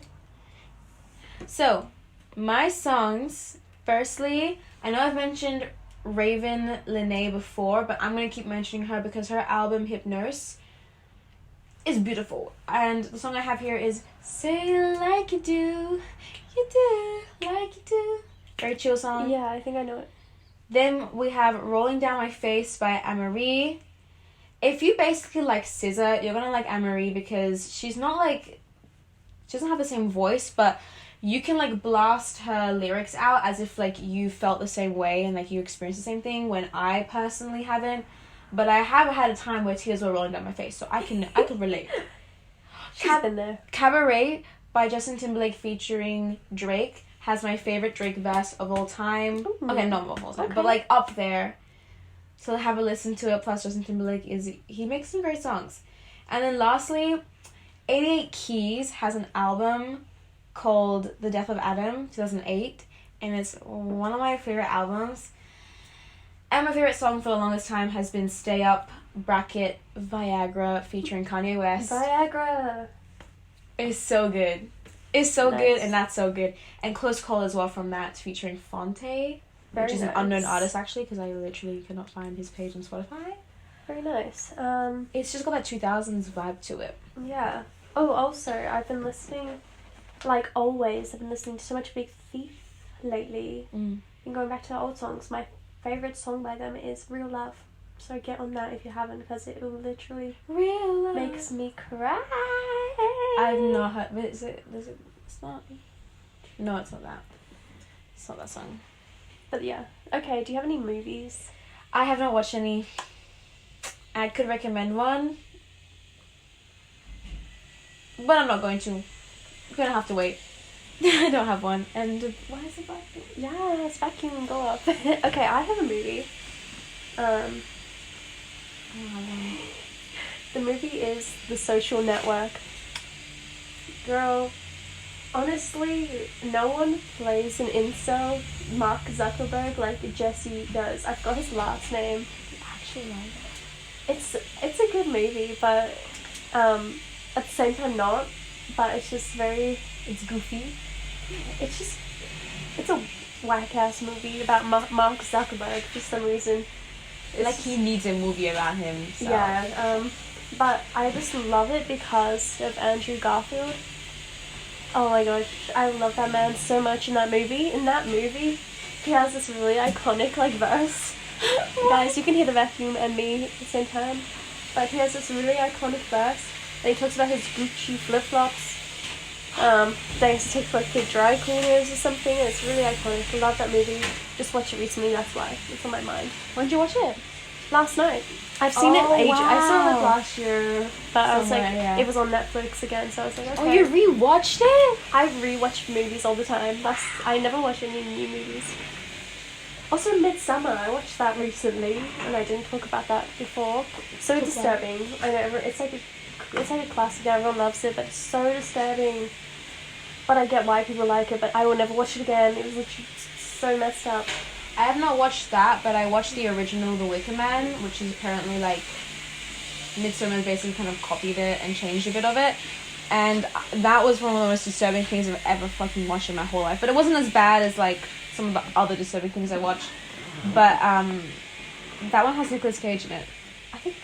So, my songs, firstly, I know I've mentioned Raven Lene before, but I'm going to keep mentioning her because her album Hypnose is beautiful. And the song I have here is Say It Like You Do, like you do. Very chill song. Yeah, I think I know it. Then we have Rolling Down My Face by Amarie. If you basically like SZA, you're going to like Amarie because she doesn't have the same voice, but you can like blast her lyrics out as if like you felt the same way and like you experienced the same thing, when I personally haven't. But I have had a time where tears were rolling down my face, so I can relate. She's been there. Cabaret by Justin Timberlake featuring Drake has my favorite Drake verse of all time. Ooh. Okay, not of all time, Okay. but like up there. So have a listen to it. Plus Justin Timberlake he makes some great songs. And then lastly, 88 Keys has an album called The Death of Adam, 2008, and it's one of my favorite albums. And my favorite song for the longest time has been Stay Up Viagra featuring Kanye West. Viagra. It's so good. It's so Nice. good, and that's so good. And Close Call as well from that, featuring Fonte, which is an unknown artist actually, because I literally could not find his page on Spotify. Very nice. It's just got that 2000s vibe to it. Yeah. Oh, also, I've been listening, like always, I've been listening to so much Big Thief lately. and going back to the old songs, my favourite song by them is Real Love. So get on that if you haven't, because it will literally Real love makes me cry. I've not heard, but it's not. No, it's not that. It's not that song. But yeah. Okay, do you have any movies? I have not watched any. I could recommend one, but I'm not going to. I'm gonna have to wait. I don't have one. And why is it vacuum? Yeah, it's vacuum and go up. Okay, I have a movie. I don't have one. The movie is The Social Network. Girl, honestly, no one plays an incel Mark Zuckerberg like Jesse does. I forgot his last name. Actually, like it. It's a good movie, but at the same time not. But it's just It's goofy. it's a whack ass movie about Mark Zuckerberg for some reason. It's Like he needs a movie about him. So. Yeah, but I just love it because of Andrew Garfield. Oh my gosh, I love that man so much in that movie. In that movie, he has this really iconic verse. Guys, you can hear the vacuum and me at the same time. But he has this really iconic verse. And he talks about his Gucci flip-flops. They used to take to dry cleaners or something. And it's really iconic. I love that movie. Just watched it recently, that's why. It's on my mind. When did you watch it? Last night. I've seen it I saw it last year, but I was like, it was on Netflix again, so I was like, okay. Oh, you rewatched it? I rewatch movies all the time. I never watch any new movies. Also, Midsummer, I watched that recently, and I didn't talk about that before. So disturbing. I know it's like a classic. Everyone loves it, but it's so disturbing. But I get why people like it, but I will never watch it again. It was literally so messed up. I have not watched that, but I watched the original The Wicker Man, which is apparently like Midsommar basically kind of copied it and changed a bit of it. And that was one of the most disturbing things I've ever fucking watched in my whole life. But it wasn't as bad as like some of the other disturbing things I watched. But that one has Nicolas Cage in it. I think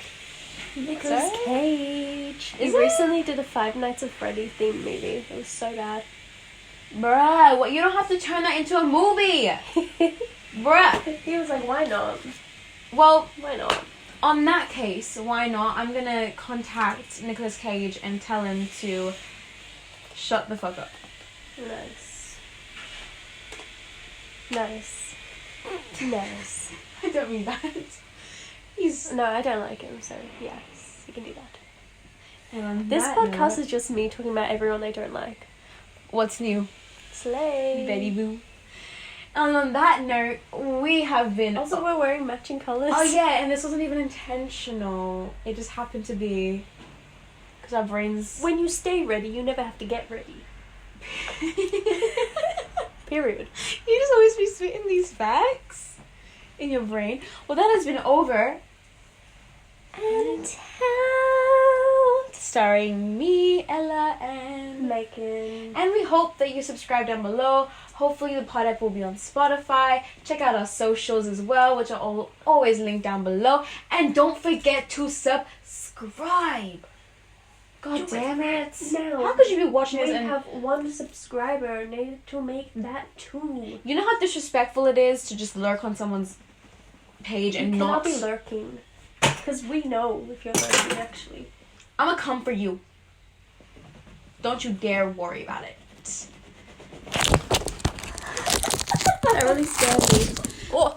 Nicolas Cage. Is He it? recently did a Five Nights at Freddy themed movie. It was so bad. Bruh, what, you don't have to turn that into a movie. Bruh. He was like, why not? Well, Why not? on that case, why not? I'm gonna contact Nicolas Cage and tell him to shut the fuck up. Nice. Nice. Nice. I don't mean that. He's... No, I don't like him, so yes, you can do that. And on This that podcast note, is just me talking about everyone I don't like. what's new? Slay. Betty Boo. And on that note, we have been... Also, we're wearing matching colours. Oh yeah, and this wasn't even intentional. It just happened to be... Because our brains... When you stay ready, you never have to get ready. Period. You just always be spitting these facts in your brain. Well, that has been Over and Out, starring me, Ella, and Megan. And we hope that you subscribe down below. Hopefully the pod app will be on Spotify. Check out our socials as well, which are always linked down below. And don't forget to subscribe. God damn it. No. How could you be watching this We and... have one subscriber. Need to make that two. You know how disrespectful it is to just lurk on someone's page and You not... cannot be lurking. Because we know if you're lurking, actually. I'm gonna come for you. Don't you dare worry about it. That really scared me. Oh.